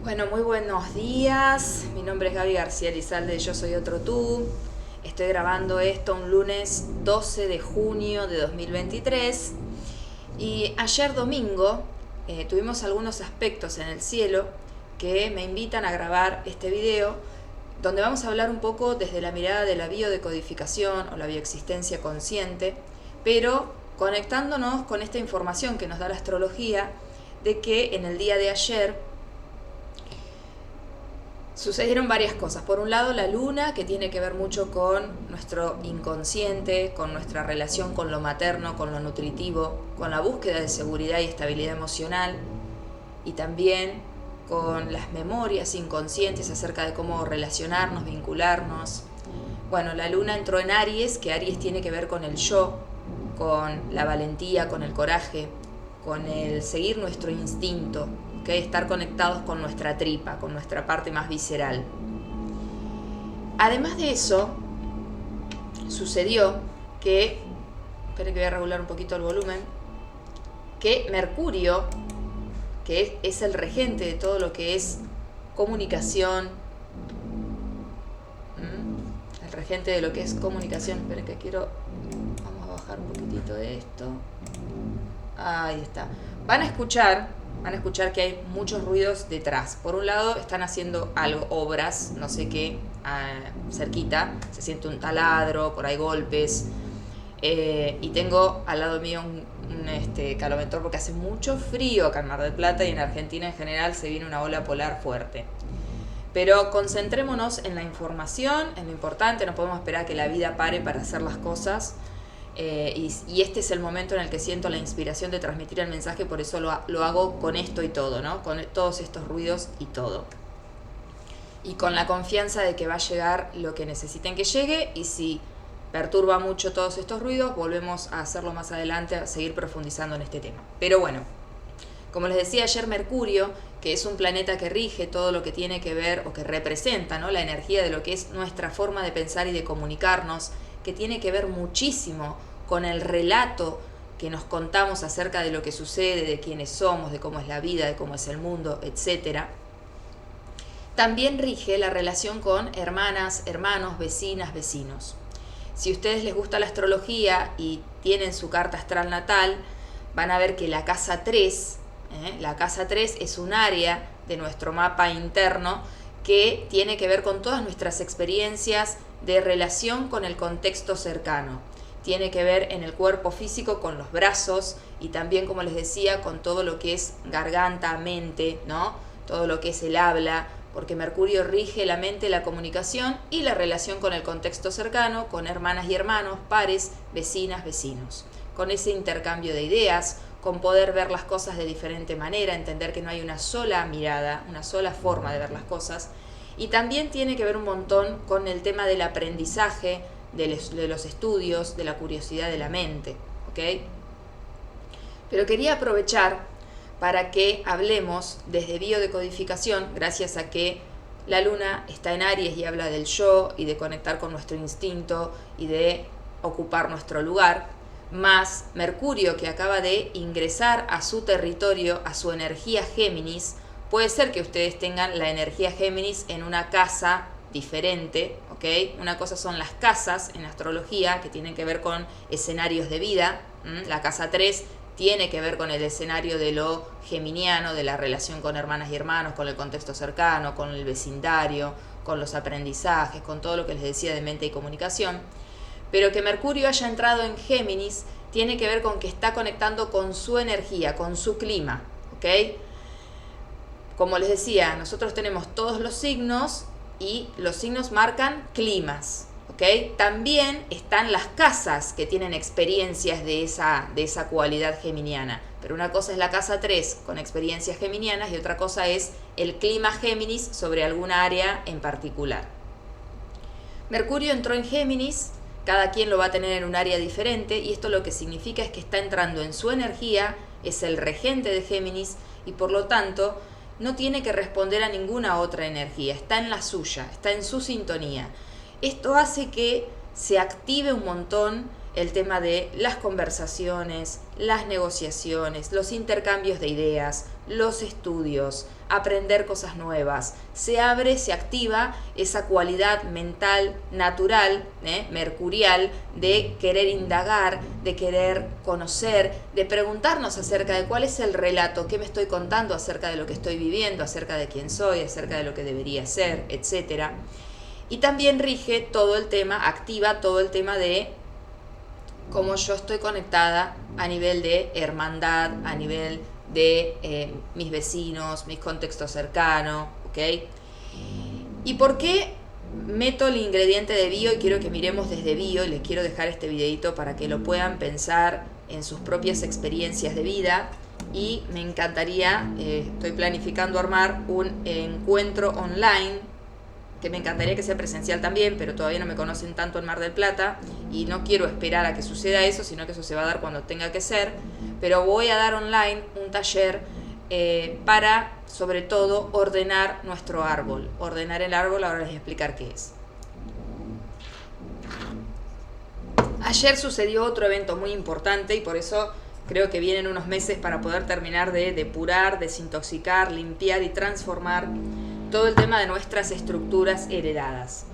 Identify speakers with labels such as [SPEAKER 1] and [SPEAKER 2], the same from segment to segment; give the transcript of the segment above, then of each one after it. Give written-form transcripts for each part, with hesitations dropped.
[SPEAKER 1] Bueno, muy buenos días. Mi nombre es Gaby García Elizalde, yo soy otro tú. Estoy grabando esto un lunes 12 de junio de 2023. Y ayer domingo tuvimos algunos aspectos en el cielo que me invitan a grabar este video donde vamos a hablar un poco desde la mirada de la biodecodificación o la bioexistencia consciente, pero conectándonos con esta información que nos da la astrología de que en el día de ayer sucedieron varias cosas. Por un lado, la luna, que tiene que ver mucho con nuestro inconsciente, con nuestra relación con lo materno, con lo nutritivo, con la búsqueda de seguridad y estabilidad emocional, y también con las memorias inconscientes acerca de cómo relacionarnos, vincularnos. Bueno, la luna entró en Aries, que Aries tiene que ver con el yo, con la valentía, con el coraje, con el seguir nuestro instinto, ¿okay? Estar conectados con nuestra tripa, con nuestra parte más visceral. Además de eso, sucedió que, esperen que voy a regular un poquito el volumen, que Mercurio, que es el regente de todo lo que es comunicación, el regente de lo que es comunicación, esperen que vamos a bajar un poquitito de esto, ahí está, van a escuchar que hay muchos ruidos detrás. Por un lado están haciendo algo, obras, no sé qué, cerquita, se siente un taladro, por ahí golpes, y tengo al lado mío un caloventor porque hace mucho frío acá en Mar del Plata y en Argentina en general se viene una ola polar fuerte. Pero concentrémonos en la información, en lo importante, no podemos esperar que la vida pare para hacer las cosas. Y este es el momento en el que siento la inspiración de transmitir el mensaje, por eso lo hago con esto y todo, ¿no? Con todos estos ruidos y todo. Y con la confianza de que va a llegar lo que necesiten que llegue, y si perturba mucho todos estos ruidos, volvemos a hacerlo más adelante, a seguir profundizando en este tema. Pero bueno, como les decía ayer, Mercurio, que es un planeta que rige todo lo que tiene que ver o que representa, ¿no?, la energía de lo que es nuestra forma de pensar y de comunicarnos, que tiene que ver muchísimo con el relato que nos contamos acerca de lo que sucede, de quiénes somos, de cómo es la vida, de cómo es el mundo, etc. También rige la relación con hermanas, hermanos, vecinas, vecinos. Si a ustedes les gusta la astrología y tienen su carta astral natal, van a ver que la casa 3, la casa 3 es un área de nuestro mapa interno que tiene que ver con todas nuestras experiencias de relación con el contexto cercano. Tiene que ver en el cuerpo físico con los brazos y también, como les decía, con todo lo que es garganta, mente, ¿no? Todo lo que es el habla, porque Mercurio rige la mente, la comunicación y la relación con el contexto cercano, con hermanas y hermanos, pares, vecinas, vecinos. Con ese intercambio de ideas, con poder ver las cosas de diferente manera, entender que no hay una sola mirada, una sola forma de ver las cosas. Y también tiene que ver un montón con el tema del aprendizaje, de los estudios, de la curiosidad de la mente, ¿ok? Pero quería aprovechar para que hablemos desde biodecodificación, gracias a que la luna está en Aries y habla del yo y de conectar con nuestro instinto y de ocupar nuestro lugar, más Mercurio, que acaba de ingresar a su territorio, a su energía Géminis. Puede ser que ustedes tengan la energía Géminis en una casa diferente, ¿ok? Una cosa son las casas en astrología, que tienen que ver con escenarios de vida. La casa 3 tiene que ver con el escenario de lo geminiano, de la relación con hermanas y hermanos, con el contexto cercano, con el vecindario, con los aprendizajes, con todo lo que les decía de mente y comunicación. Pero que Mercurio haya entrado en Géminis tiene que ver con que está conectando con su energía, con su clima, ¿ok? Como les decía, nosotros tenemos todos los signos y los signos marcan climas, ¿ok? También están las casas que tienen experiencias de esa cualidad geminiana. Pero una cosa es la casa 3 con experiencias geminianas y otra cosa es el clima Géminis sobre alguna área en particular. Mercurio entró en Géminis, cada quien lo va a tener en un área diferente, y esto lo que significa es que está entrando en su energía, es el regente de Géminis y por lo tanto no tiene que responder a ninguna otra energía, está en la suya, está en su sintonía. Esto hace que se active un montón el tema de las conversaciones, las negociaciones, los intercambios de ideas, los estudios, aprender cosas nuevas. Se abre, se activa esa cualidad mental natural, mercurial, de querer indagar, de querer conocer, de preguntarnos acerca de cuál es el relato, qué me estoy contando acerca de lo que estoy viviendo, acerca de quién soy, acerca de lo que debería ser, etc. Y también rige todo el tema, activa todo el tema de cómo yo estoy conectada a nivel de hermandad, a nivel de mis vecinos, mis contextos cercanos, ¿ok? ¿Y por qué meto el ingrediente de bio? Y quiero que miremos desde bio, y les quiero dejar este videito para que lo puedan pensar en sus propias experiencias de vida. Y me encantaría, estoy planificando armar un encuentro online, que me encantaría que sea presencial también, pero todavía no me conocen tanto en Mar del Plata y no quiero esperar a que suceda eso, sino que eso se va a dar cuando tenga que ser. Pero voy a dar online un taller para, sobre todo, ordenar nuestro árbol. Ordenar el árbol, ahora les voy a explicar qué es. Ayer sucedió otro evento muy importante y por eso creo que vienen unos meses para poder terminar de depurar, desintoxicar, limpiar y transformar todo el tema de nuestras estructuras heredadas.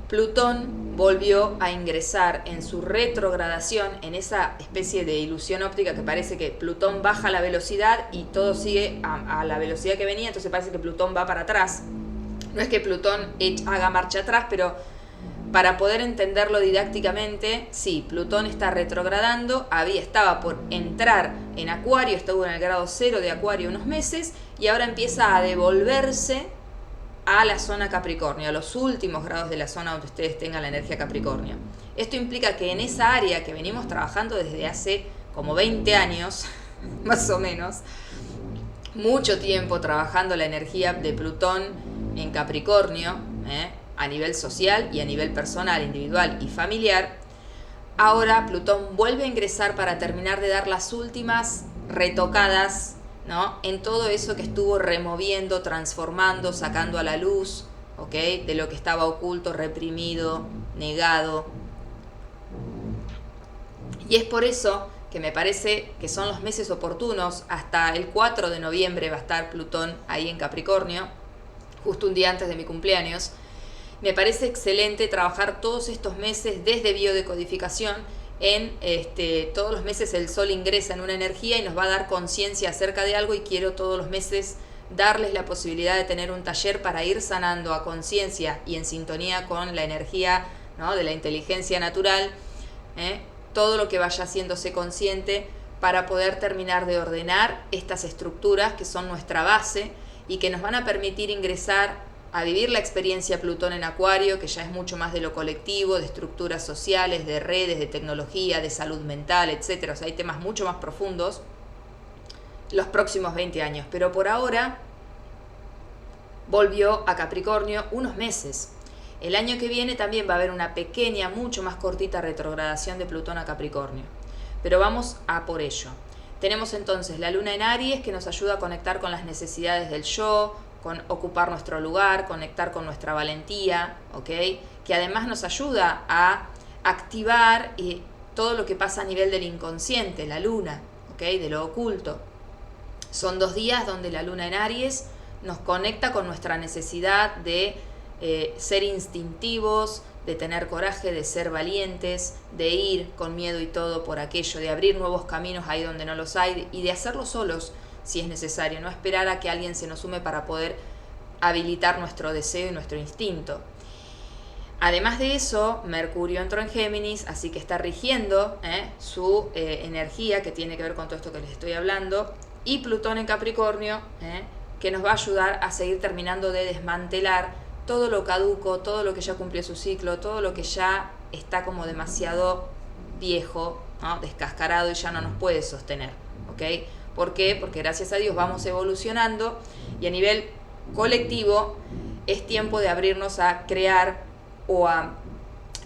[SPEAKER 1] Plutón volvió a ingresar en su retrogradación, en esa especie de ilusión óptica que parece que Plutón baja la velocidad y todo sigue a la velocidad que venía, entonces parece que Plutón va para atrás. No es que Plutón haga marcha atrás, pero para poder entenderlo didácticamente, sí, Plutón está retrogradando, estaba por entrar en Acuario, estuvo en el grado 0 de Acuario unos meses y ahora empieza a devolverse a la zona Capricornio, a los últimos grados de la zona donde ustedes tengan la energía Capricornio. Esto implica que en esa área que venimos trabajando desde hace como 20 años, más o menos, mucho tiempo trabajando la energía de Plutón en Capricornio, a nivel social y a nivel personal, individual y familiar, ahora Plutón vuelve a ingresar para terminar de dar las últimas retocadas, ¿no?, en todo eso que estuvo removiendo, transformando, sacando a la luz, ¿ok?, de lo que estaba oculto, reprimido, negado. Y es por eso que me parece que son los meses oportunos. Hasta el 4 de noviembre va a estar Plutón ahí en Capricornio, justo un día antes de mi cumpleaños. Me parece excelente trabajar todos estos meses desde biodecodificación. Todos los meses el Sol ingresa en una energía y nos va a dar conciencia acerca de algo, y quiero todos los meses darles la posibilidad de tener un taller para ir sanando a conciencia y en sintonía con la energía, ¿no?, de la inteligencia natural, todo lo que vaya haciéndose consciente para poder terminar de ordenar estas estructuras que son nuestra base y que nos van a permitir ingresar a vivir la experiencia Plutón en Acuario, que ya es mucho más de lo colectivo, de estructuras sociales, de redes, de tecnología, de salud mental, etc. O sea, hay temas mucho más profundos los próximos 20 años. Pero por ahora volvió a Capricornio unos meses. El año que viene también va a haber una pequeña, mucho más cortita retrogradación de Plutón a Capricornio. Pero vamos a por ello. Tenemos entonces la Luna en Aries, que nos ayuda a conectar con las necesidades del yo, con ocupar nuestro lugar, conectar con nuestra valentía, ¿ok?, que además nos ayuda a activar todo lo que pasa a nivel del inconsciente, la luna, ¿ok?, de lo oculto. Son 2 días donde la Luna en Aries nos conecta con nuestra necesidad de ser instintivos, de tener coraje, de ser valientes, de ir con miedo y todo por aquello, de abrir nuevos caminos ahí donde no los hay y de hacerlo solos si es necesario, no esperar a que alguien se nos sume para poder habilitar nuestro deseo y nuestro instinto. Además de eso, Mercurio entró en Géminis, así que está rigiendo su energía, que tiene que ver con todo esto que les estoy hablando, y Plutón en Capricornio, que nos va a ayudar a seguir terminando de desmantelar todo lo caduco, todo lo que ya cumplió su ciclo, todo lo que ya está como demasiado viejo, ¿no?, descascarado y ya no nos puede sostener, ¿ok? ¿Por qué? Porque gracias a Dios vamos evolucionando y a nivel colectivo es tiempo de abrirnos a crear o a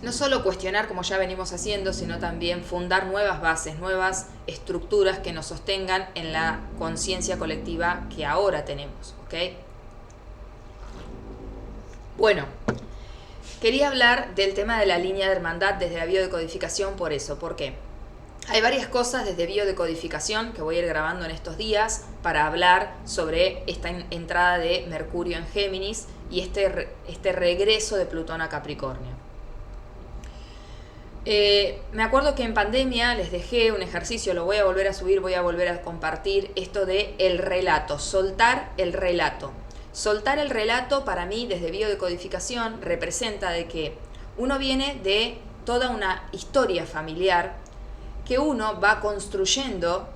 [SPEAKER 1] no solo cuestionar como ya venimos haciendo, sino también fundar nuevas bases, nuevas estructuras que nos sostengan en la conciencia colectiva que ahora tenemos, ¿ok? Bueno, quería hablar del tema de la línea de hermandad desde la biodecodificación por eso. ¿Por qué? Hay varias cosas desde biodecodificación que voy a ir grabando en estos días para hablar sobre esta entrada de Mercurio en Géminis y este regreso de Plutón a Capricornio. Me acuerdo que en pandemia les dejé un ejercicio, lo voy a volver a subir, voy a volver a compartir, esto de el relato, soltar el relato. Soltar el relato para mí desde biodecodificación representa de que uno viene de toda una historia familiar que uno va construyendo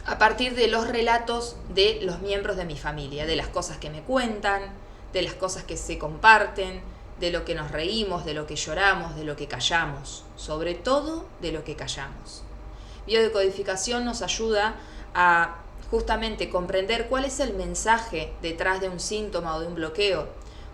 [SPEAKER 1] a partir de los relatos de los miembros de mi familia, de las cosas que me cuentan, de las cosas que se comparten, de lo que nos reímos, de lo que lloramos, de lo que callamos, sobre todo de lo que callamos. Biodecodificación nos ayuda a justamente comprender cuál es el mensaje detrás de un síntoma o de un bloqueo.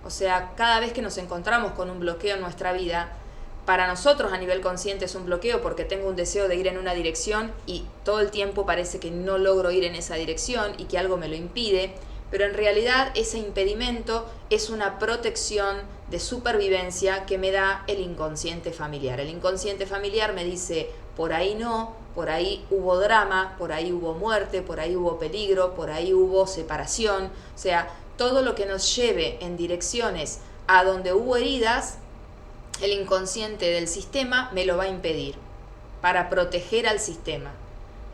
[SPEAKER 1] O sea, cada vez que nos encontramos con un bloqueo en nuestra vida, para nosotros a nivel consciente es un bloqueo porque tengo un deseo de ir en una dirección y todo el tiempo parece que no logro ir en esa dirección y que algo me lo impide, pero en realidad ese impedimento es una protección de supervivencia que me da el inconsciente familiar. El inconsciente familiar me dice, por ahí no, por ahí hubo drama, por ahí hubo muerte, por ahí hubo peligro, por ahí hubo separación. O sea, todo lo que nos lleve en direcciones a donde hubo heridas, el inconsciente del sistema me lo va a impedir para proteger al sistema.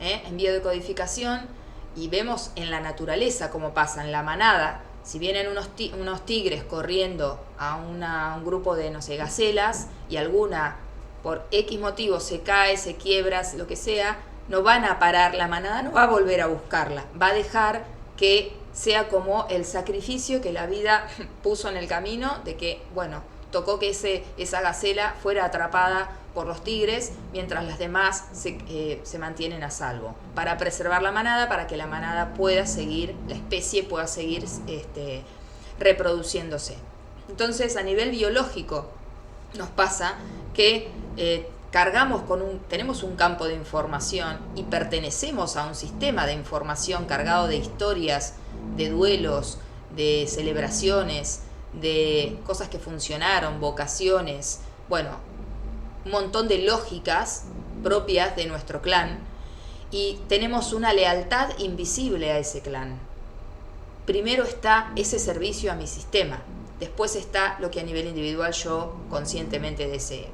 [SPEAKER 1] En biodecodificación, y vemos en la naturaleza cómo pasa, en la manada, si vienen unos tigres corriendo a un grupo de, no sé, gacelas, y alguna por X motivo se cae, se quiebra, lo que sea, no van a parar, la manada no va a volver a buscarla, va a dejar que sea como el sacrificio que la vida puso en el camino de que, bueno, tocó que esa gacela fuera atrapada por los tigres mientras las demás se mantienen a salvo, para preservar la manada, para que la manada pueda seguir, la especie pueda seguir reproduciéndose. Entonces, a nivel biológico nos pasa que tenemos un campo de información y pertenecemos a un sistema de información cargado de historias, de duelos, de celebraciones, de cosas que funcionaron, vocaciones, bueno, un montón de lógicas propias de nuestro clan, y tenemos una lealtad invisible a ese clan. Primero está ese servicio a mi sistema, después está lo que a nivel individual yo conscientemente desee.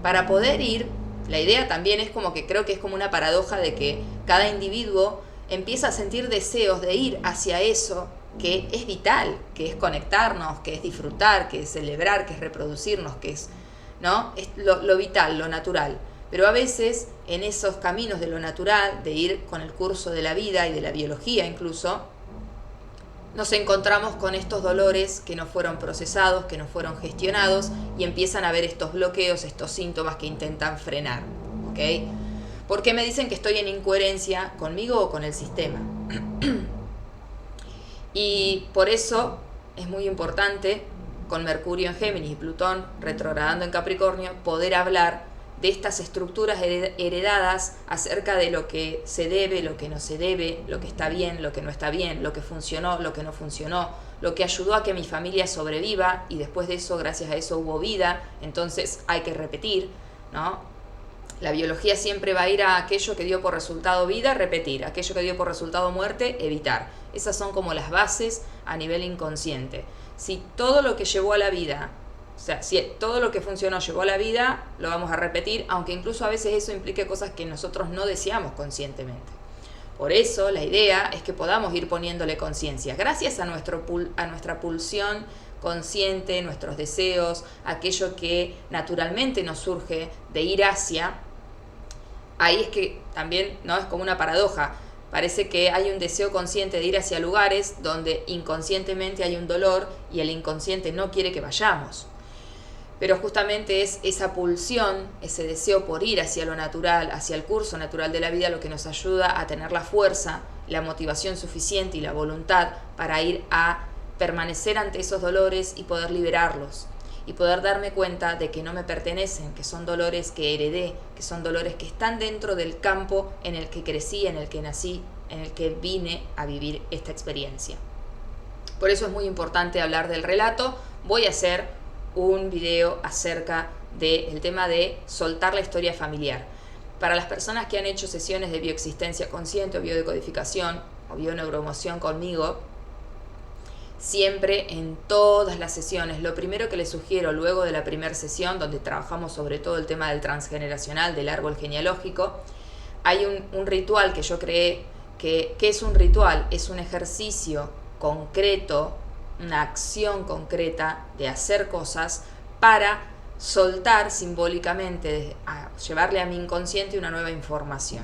[SPEAKER 1] Para poder ir, la idea también es como que creo que es como una paradoja de que cada individuo empieza a sentir deseos de ir hacia eso que es vital, que es conectarnos, que es disfrutar, que es celebrar, que es reproducirnos, que es, ¿no? Es lo vital, lo natural. Pero a veces en esos caminos de lo natural, de ir con el curso de la vida y de la biología incluso, nos encontramos con estos dolores que no fueron procesados, que no fueron gestionados, y empiezan a haber estos bloqueos, estos síntomas que intentan frenar, ¿ok? ¿Por qué me dicen que estoy en incoherencia conmigo o con el sistema? Y por eso es muy importante, con Mercurio en Géminis y Plutón retrogradando en Capricornio, poder hablar de estas estructuras heredadas acerca de lo que se debe, lo que no se debe, lo que está bien, lo que no está bien, lo que funcionó, lo que no funcionó, lo que ayudó a que mi familia sobreviva y después de eso, gracias a eso hubo vida, entonces hay que repetir, ¿no? La biología siempre va a ir a aquello que dio por resultado vida, repetir, aquello que dio por resultado muerte, evitar. Esas son como las bases a nivel inconsciente. Si todo lo que llevó a la vida, o sea, si todo lo que funcionó llevó a la vida, lo vamos a repetir, aunque incluso a veces eso implique cosas que nosotros no deseamos conscientemente. Por eso la idea es que podamos ir poniéndole conciencia, gracias a nuestra pulsión consciente, nuestros deseos, aquello que naturalmente nos surge de ir hacia. Ahí es que también, ¿no?, es como una paradoja. Parece que hay un deseo consciente de ir hacia lugares donde inconscientemente hay un dolor y el inconsciente no quiere que vayamos. Pero justamente es esa pulsión, ese deseo por ir hacia lo natural, hacia el curso natural de la vida, lo que nos ayuda a tener la fuerza, la motivación suficiente y la voluntad para ir a permanecer ante esos dolores y poder liberarlos. Y poder darme cuenta de que no me pertenecen, que son dolores que heredé, que son dolores que están dentro del campo en el que crecí, en el que nací, en el que vine a vivir esta experiencia. Por eso es muy importante hablar del relato. Voy a hacer un video acerca del tema de soltar la historia familiar. Para las personas que han hecho sesiones de bioexistencia consciente o biodecodificación o bioneuroemoción conmigo, siempre en todas las sesiones, lo primero que les sugiero luego de la primera sesión, donde trabajamos sobre todo el tema del transgeneracional, del árbol genealógico, hay un ritual que yo creé, que es un ritual, es un ejercicio concreto, una acción concreta de hacer cosas para soltar simbólicamente, llevarle a mi inconsciente una nueva información.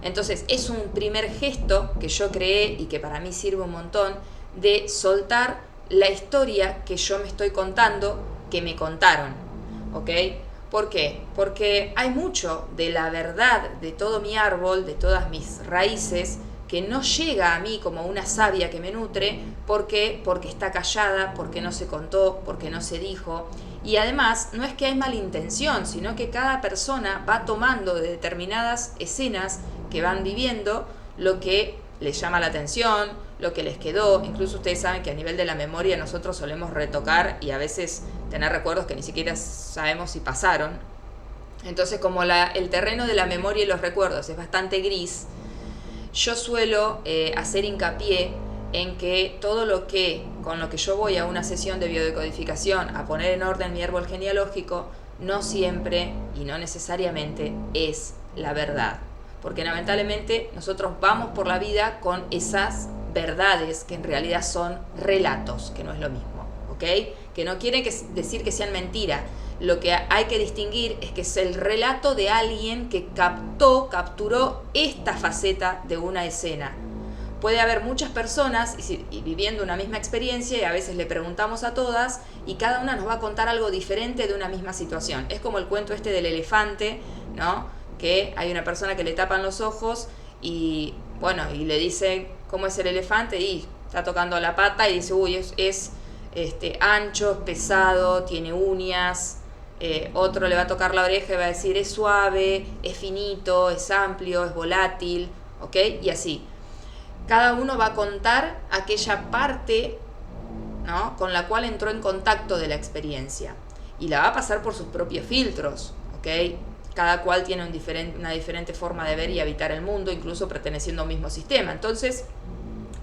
[SPEAKER 1] Entonces es un primer gesto que yo creé y que para mí sirve un montón, de soltar la historia que yo me estoy contando, que me contaron, ¿ok? ¿Por qué? Porque hay mucho de la verdad de todo mi árbol, de todas mis raíces, que no llega a mí como una savia que me nutre, porque está callada, porque no se contó, porque no se dijo. Y además no es que hay mala intención, sino que cada persona va tomando de determinadas escenas que van viviendo lo que les llama la atención, lo que les quedó. Incluso ustedes saben que a nivel de la memoria nosotros solemos retocar y a veces tener recuerdos que ni siquiera sabemos si pasaron. Entonces, como el terreno de la memoria y los recuerdos es bastante gris, yo suelo hacer hincapié en que todo con lo que yo voy a una sesión de biodecodificación a poner en orden mi árbol genealógico, no siempre y no necesariamente es la verdad. Porque lamentablemente nosotros vamos por la vida con esas verdades que en realidad son relatos, que no es lo mismo, ¿ok? Que no quiere decir que sean mentira. Lo que hay que distinguir es que es el relato de alguien que capturó esta faceta de una escena. Puede haber muchas personas y viviendo una misma experiencia, y a veces le preguntamos a todas y cada una nos va a contar algo diferente de una misma situación. Es como el cuento este del elefante, ¿no? Que hay una persona que le tapan los ojos y bueno, y le dice cómo es el elefante y está tocando la pata y dice, uy, es ancho, es pesado, tiene uñas. Otro le va a tocar la oreja y va a decir, es suave, es finito, es amplio, es volátil, ¿ok? Y así. Cada uno va a contar aquella parte, ¿no?, con la cual entró en contacto de la experiencia y la va a pasar por sus propios filtros, ¿ok? Cada cual tiene una diferente forma de ver y habitar el mundo, incluso perteneciendo a un mismo sistema. Entonces,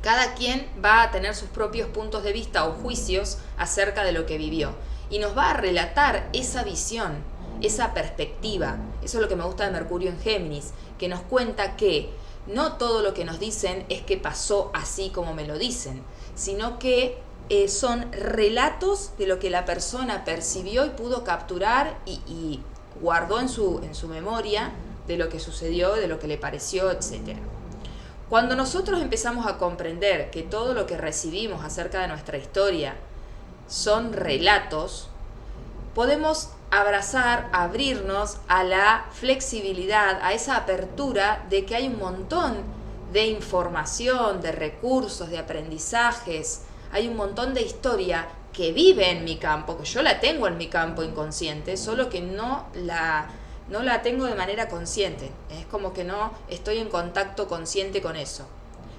[SPEAKER 1] cada quien va a tener sus propios puntos de vista o juicios acerca de lo que vivió. Y nos va a relatar esa visión, esa perspectiva. Eso es lo que me gusta de Mercurio en Géminis, que nos cuenta que no todo lo que nos dicen es que pasó así como me lo dicen, sino que son relatos de lo que la persona percibió y pudo capturar y guardó en su memoria de lo que sucedió, de lo que le pareció, etc. Cuando nosotros empezamos a comprender que todo lo que recibimos acerca de nuestra historia son relatos, podemos abrirnos a la flexibilidad, a esa apertura de que hay un montón de información, de recursos, de aprendizajes, hay un montón de historia que vive en mi campo, que yo la tengo en mi campo inconsciente, solo que no la tengo de manera consciente. Es como que no estoy en contacto consciente con eso.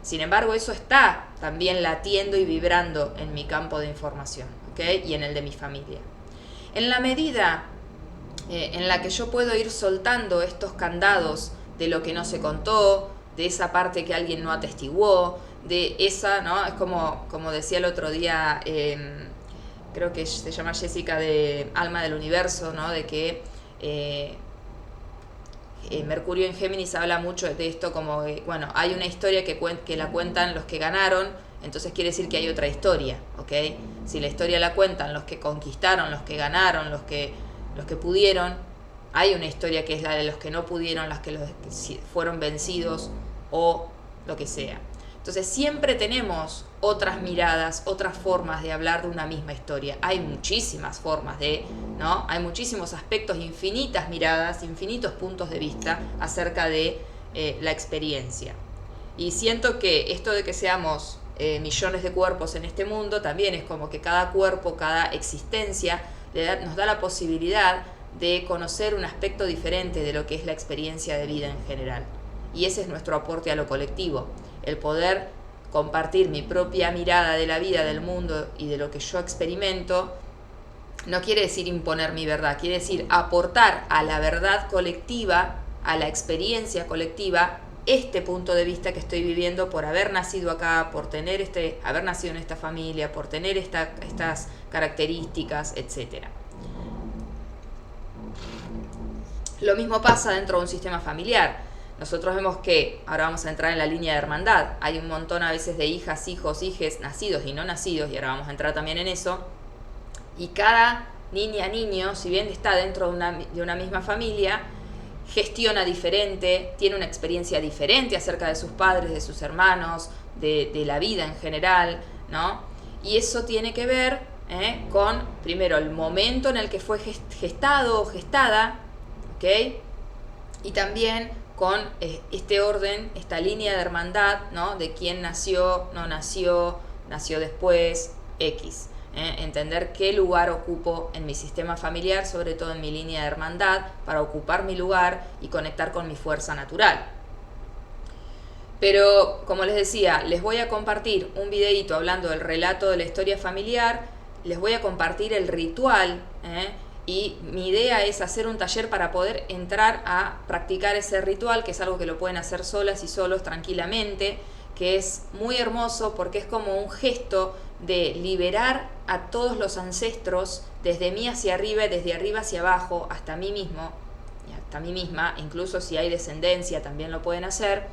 [SPEAKER 1] Sin embargo, eso está también latiendo y vibrando en mi campo de información, ¿ok? Y en el de mi familia. En la medida en la que yo puedo ir soltando estos candados de lo que no se contó, de esa parte que alguien no atestiguó, de esa, ¿no? Es como decía el otro día, creo que se llama Jessica de Alma del Universo, ¿no? De que Mercurio en Géminis habla mucho de esto como, bueno, hay una historia que la cuentan los que ganaron, entonces quiere decir que hay otra historia, ¿ok? Si la historia la cuentan los que conquistaron, los que ganaron, los que pudieron, hay una historia que es la de los que no pudieron, los que fueron vencidos o lo que sea. Entonces siempre tenemos otras miradas, otras formas de hablar de una misma historia. Hay muchísimas formas ¿no? Hay muchísimos aspectos, infinitas miradas, infinitos puntos de vista acerca de la experiencia. Y siento que esto de que seamos millones de cuerpos en este mundo, también es como que cada cuerpo, cada existencia nos da la posibilidad de conocer un aspecto diferente de lo que es la experiencia de vida en general. Y ese es nuestro aporte a lo colectivo, el poder compartir mi propia mirada de la vida, del mundo y de lo que yo experimento. No quiere decir imponer mi verdad, quiere decir aportar a la verdad colectiva, a la experiencia colectiva este punto de vista que estoy viviendo por haber nacido acá, por tener haber nacido en esta familia, por tener estas características, etc. Lo mismo pasa dentro de un sistema familiar. Nosotros vemos que, ahora vamos a entrar en la línea de hermandad, hay un montón a veces de hijas, hijos, hijes, nacidos y no nacidos, y ahora vamos a entrar también en eso, y cada niña, niño, si bien está dentro de una misma familia, gestiona diferente, tiene una experiencia diferente acerca de sus padres, de sus hermanos, de la vida en general, ¿no? Y eso tiene que ver con, primero, el momento en el que fue gestado o gestada, ¿ok? Y también con este orden, esta línea de hermandad, ¿no? De quién nació, no nació, nació después, X. Entender qué lugar ocupo en mi sistema familiar, sobre todo en mi línea de hermandad, para ocupar mi lugar y conectar con mi fuerza natural. Pero, como les decía, les voy a compartir un videito hablando del relato de la historia familiar, les voy a compartir el ritual, y mi idea es hacer un taller para poder entrar a practicar ese ritual, que es algo que lo pueden hacer solas y solos tranquilamente, que es muy hermoso porque es como un gesto de liberar a todos los ancestros desde mí hacia arriba y desde arriba hacia abajo hasta mí mismo y hasta mí misma, incluso si hay descendencia también lo pueden hacer,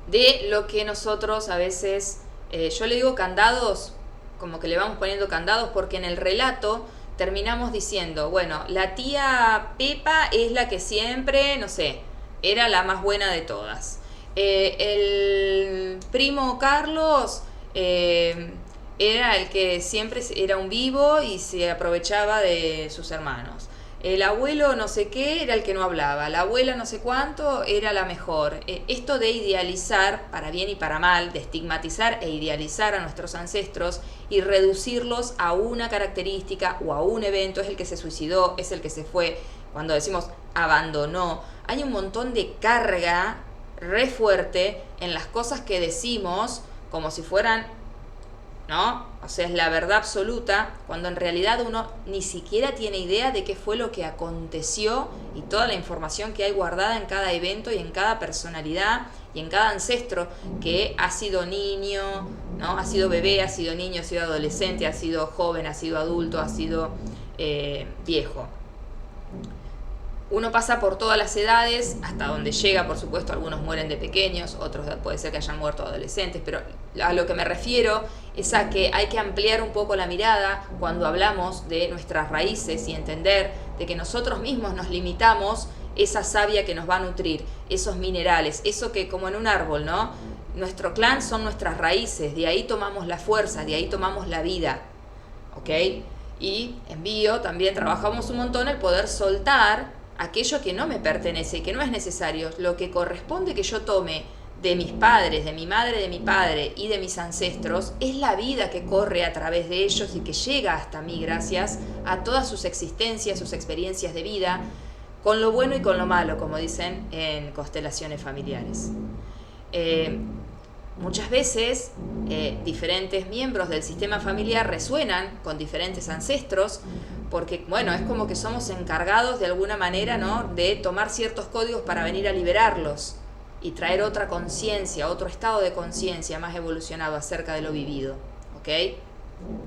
[SPEAKER 1] de lo que nosotros a veces, yo le digo candados, como que le vamos poniendo candados porque en el relato terminamos diciendo, bueno, la tía Pepa es la que siempre, no sé, era la más buena de todas. El primo Carlos era el que siempre era un vivo y se aprovechaba de sus hermanos. El abuelo no sé qué era el que no hablaba, la abuela no sé cuánto era la mejor. Esto de idealizar, para bien y para mal, de estigmatizar e idealizar a nuestros ancestros y reducirlos a una característica o a un evento, es el que se suicidó, es el que se fue, cuando decimos abandonó, hay un montón de carga re fuerte en las cosas que decimos como si fueran, ¿no? O sea, es la verdad absoluta, cuando en realidad uno ni siquiera tiene idea de qué fue lo que aconteció y toda la información que hay guardada en cada evento y en cada personalidad y en cada ancestro que ha sido niño, ¿no? Ha sido bebé, ha sido niño, ha sido adolescente, ha sido joven, ha sido adulto, ha sido viejo. Uno pasa por todas las edades, hasta donde llega, por supuesto, algunos mueren de pequeños, otros puede ser que hayan muerto adolescentes, pero a lo que me refiero es a que hay que ampliar un poco la mirada cuando hablamos de nuestras raíces y entender de que nosotros mismos nos limitamos esa savia que nos va a nutrir, esos minerales, eso que como en un árbol, ¿no? Nuestro clan son nuestras raíces, de ahí tomamos la fuerza, de ahí tomamos la vida, ¿ok? Y en bio también trabajamos un montón el poder soltar aquello que no me pertenece, que no es necesario, lo que corresponde que yo tome de mis padres, de mi madre, de mi padre y de mis ancestros, es la vida que corre a través de ellos y que llega hasta mí gracias a todas sus existencias, sus experiencias de vida, con lo bueno y con lo malo, como dicen en constelaciones familiares. Muchas veces diferentes miembros del sistema familiar resuenan con diferentes ancestros porque, bueno, es como que somos encargados de alguna manera, ¿no?, de tomar ciertos códigos para venir a liberarlos y traer otra conciencia, otro estado de conciencia más evolucionado acerca de lo vivido, ¿ok?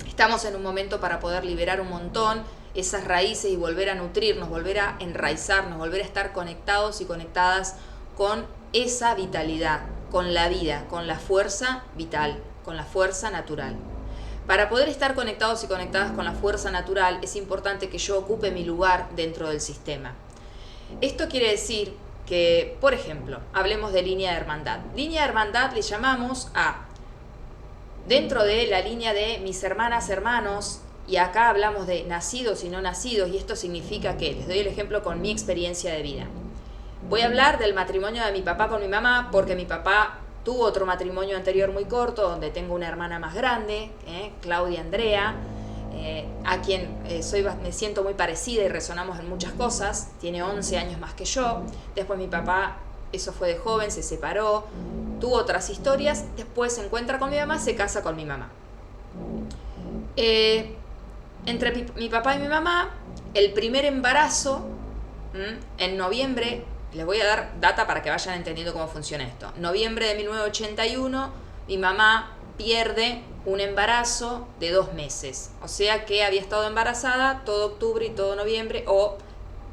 [SPEAKER 1] Estamos en un momento para poder liberar un montón esas raíces y volver a nutrirnos, volver a enraizarnos, volver a estar conectados y conectadas con esa vitalidad, con la vida, con la fuerza vital, con la fuerza natural. Para poder estar conectados y conectadas con la fuerza natural es importante que yo ocupe mi lugar dentro del sistema. Esto quiere decir que, por ejemplo, hablemos de línea de hermandad. Línea de hermandad le llamamos a, dentro de la línea de mis hermanas, hermanos, y acá hablamos de nacidos y no nacidos, y esto significa que, les doy el ejemplo con mi experiencia de vida. Voy a hablar del matrimonio de mi papá con mi mamá, porque mi papá tuvo otro matrimonio anterior muy corto, donde tengo una hermana más grande, Claudia Andrea, a quien me siento muy parecida y resonamos en muchas cosas. Tiene 11 años más que yo. Después mi papá, eso fue de joven, se separó, tuvo otras historias, después se encuentra con mi mamá, se casa con mi mamá. Entre mi papá y mi mamá, el primer embarazo, en noviembre, Les voy a dar data para que vayan entendiendo cómo funciona esto. Noviembre de 1981, mi mamá pierde un embarazo de 2 meses. O sea que había estado embarazada todo octubre y todo noviembre, o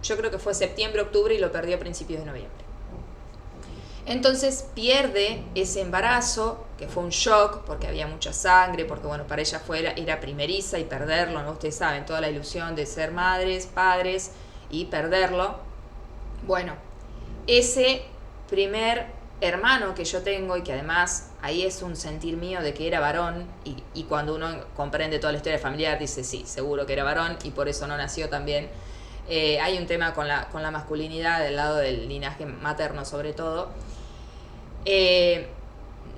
[SPEAKER 1] yo creo que fue septiembre, octubre, y lo perdió a principios de noviembre. Entonces pierde ese embarazo, que fue un shock, porque había mucha sangre, porque bueno, para ella era primeriza, y perderlo, ¿no? Ustedes saben, toda la ilusión de ser madres, padres, y perderlo. Bueno, ese primer hermano que yo tengo, y que además ahí es un sentir mío de que era varón, y cuando uno comprende toda la historia familiar dice sí, seguro que era varón, y por eso no nació también. Hay un tema con la masculinidad del lado del linaje materno sobre todo.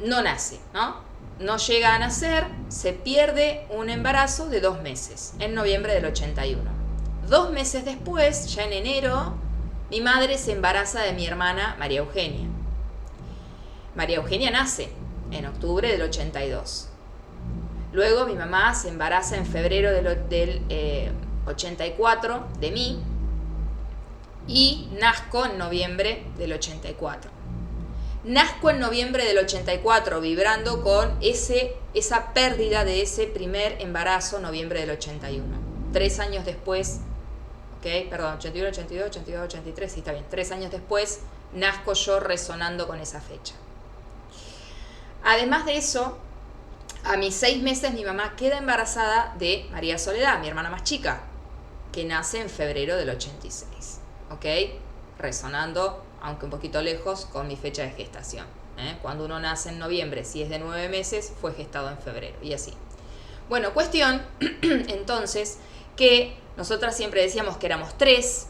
[SPEAKER 1] No nace, ¿no? No llega a nacer, se pierde un embarazo de 2 meses, en noviembre del 81. 2 meses después, ya en enero, mi madre se embaraza de mi hermana María Eugenia. María Eugenia nace en octubre del 82. Luego mi mamá se embaraza en febrero del 84 de mí, y nazco en noviembre del 84. Nazco en noviembre del 84 vibrando con esa pérdida de ese primer embarazo, noviembre del 81. 3 años después, perdón, 81, 82, 82, 83, sí, está bien. 3 años después nazco yo resonando con esa fecha. Además de eso, a mis 6 meses mi mamá queda embarazada de María Soledad, mi hermana más chica, que nace en febrero del 86. Resonando, aunque un poquito lejos, con mi fecha de gestación. Cuando uno nace en noviembre, si es de 9 meses, fue gestado en febrero, y así. Bueno, cuestión, entonces, que nosotras siempre decíamos que éramos 3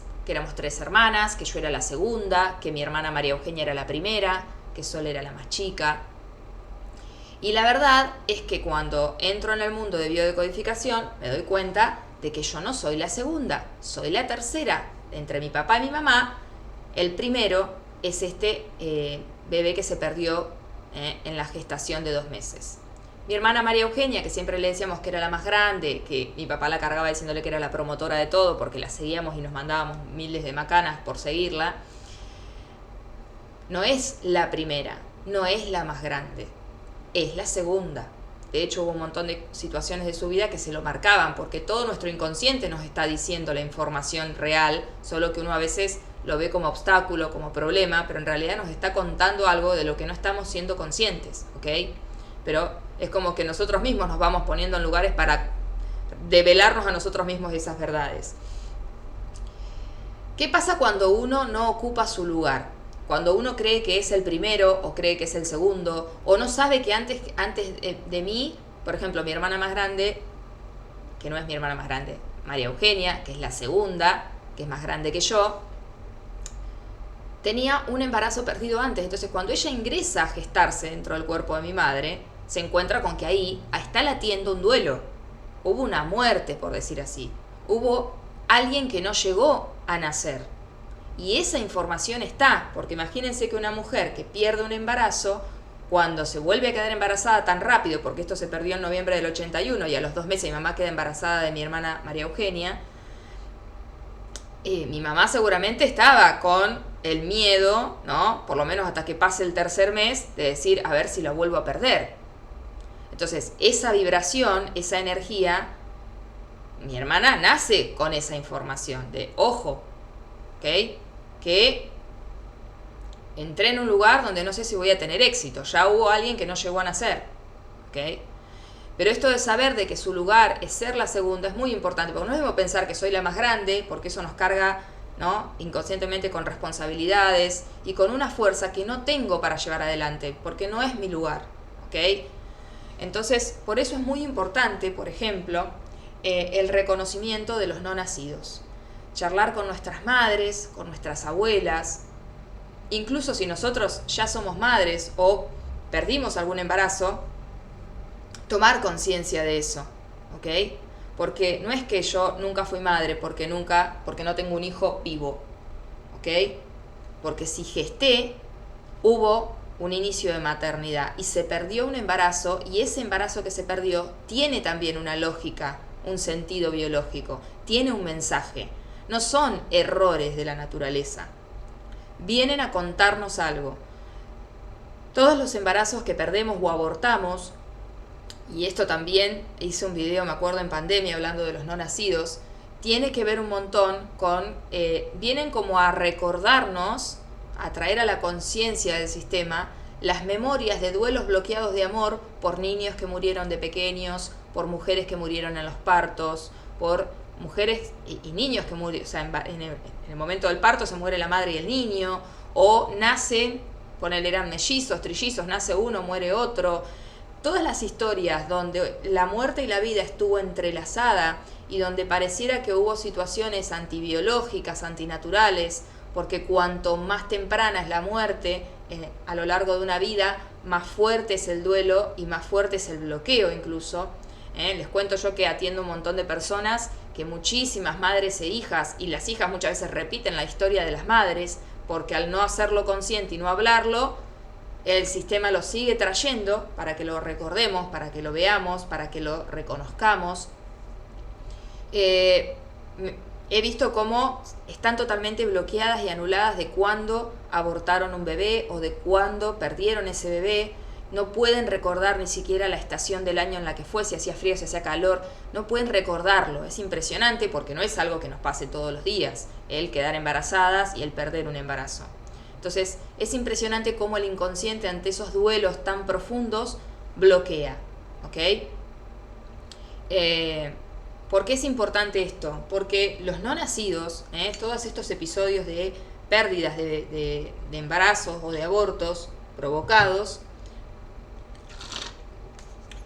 [SPEAKER 1] hermanas, que yo era la segunda, que mi hermana María Eugenia era la primera, que Sol era la más chica. Y la verdad es que cuando entro en el mundo de biodecodificación, me doy cuenta de que yo no soy la segunda, soy la tercera. Entre mi papá y mi mamá, el primero es este bebé que se perdió en la gestación de 2 meses. Mi hermana María Eugenia, que siempre le decíamos que era la más grande, que mi papá la cargaba diciéndole que era la promotora de todo, porque la seguíamos y nos mandábamos miles de macanas por seguirla, no es la primera, no es la más grande, es la segunda. De hecho, hubo un montón de situaciones de su vida que se lo marcaban, porque todo nuestro inconsciente nos está diciendo la información real, solo que uno a veces lo ve como obstáculo, como problema, pero en realidad nos está contando algo de lo que no estamos siendo conscientes, Pero es como que nosotros mismos nos vamos poniendo en lugares para develarnos a nosotros mismos esas verdades. ¿Qué pasa cuando uno no ocupa su lugar? Cuando uno cree que es el primero, o cree que es el segundo, o no sabe que antes de mí, por ejemplo, mi hermana más grande, que no es mi hermana más grande, María Eugenia, que es la segunda, que es más grande que yo, tenía un embarazo perdido antes. Entonces, cuando ella ingresa a gestarse dentro del cuerpo de mi madre, se encuentra con que ahí está latiendo un duelo. Hubo una muerte, por decir así. Hubo alguien que no llegó a nacer. Y esa información está, porque imagínense que una mujer que pierde un embarazo, cuando se vuelve a quedar embarazada tan rápido, porque esto se perdió en noviembre del 81 y a los 2 meses mi mamá queda embarazada de mi hermana María Eugenia, mi mamá seguramente estaba con el miedo, ¿no? Por lo menos hasta que pase el 3er mes, de decir, a ver si la vuelvo a perder. Entonces, esa vibración, esa energía, mi hermana nace con esa información de, ojo, que entré en un lugar donde no sé si voy a tener éxito. Ya hubo alguien que no llegó a nacer. Pero esto de saber de que su lugar es ser la segunda es muy importante, porque no debemos pensar que soy la más grande, porque eso nos carga, ¿no?, inconscientemente con responsabilidades y con una fuerza que no tengo para llevar adelante, porque no es mi lugar. Entonces, por eso es muy importante, por ejemplo, el reconocimiento de los no nacidos. Charlar con nuestras madres, con nuestras abuelas, incluso si nosotros ya somos madres o perdimos algún embarazo, tomar conciencia de eso, Porque no es que yo nunca fui madre porque no tengo un hijo vivo, Porque si gesté, hubo un inicio de maternidad y se perdió un embarazo, y ese embarazo que se perdió tiene también una lógica, un sentido biológico, tiene un mensaje. No son errores de la naturaleza, vienen a contarnos algo. Todos los embarazos que perdemos o abortamos, y esto también hice un video, me acuerdo, en pandemia hablando de los no nacidos, tiene que ver un montón con, vienen como a recordarnos, a traer a la conciencia del sistema las memorias de duelos bloqueados de amor por niños que murieron de pequeños, por mujeres que murieron en los partos, por mujeres y niños que murieron, o sea, en el momento del parto se muere la madre y el niño, o nacen, ponele, eran mellizos, trillizos, nace uno, muere otro. Todas las historias donde la muerte y la vida estuvo entrelazada y donde pareciera que hubo situaciones antibiológicas, antinaturales, porque cuanto más temprana es la muerte a lo largo de una vida, más fuerte es el duelo y más fuerte es el bloqueo incluso. Les cuento yo que atiendo un montón de personas, que muchísimas madres e hijas, y las hijas muchas veces repiten la historia de las madres, porque al no hacerlo consciente y no hablarlo, el sistema lo sigue trayendo para que lo recordemos, para que lo veamos, para que lo reconozcamos. He visto cómo están totalmente bloqueadas y anuladas de cuándo abortaron un bebé o de cuándo perdieron ese bebé. No pueden recordar ni siquiera la estación del año en la que fue, si hacía frío, si hacía calor. No pueden recordarlo. Es impresionante porque no es algo que nos pase todos los días, el quedar embarazadas y el perder un embarazo. Entonces, es impresionante cómo el inconsciente ante esos duelos tan profundos bloquea. ¿Ok? ¿Por qué es importante esto? Porque los no nacidos, todos estos episodios de pérdidas de embarazos o de abortos provocados,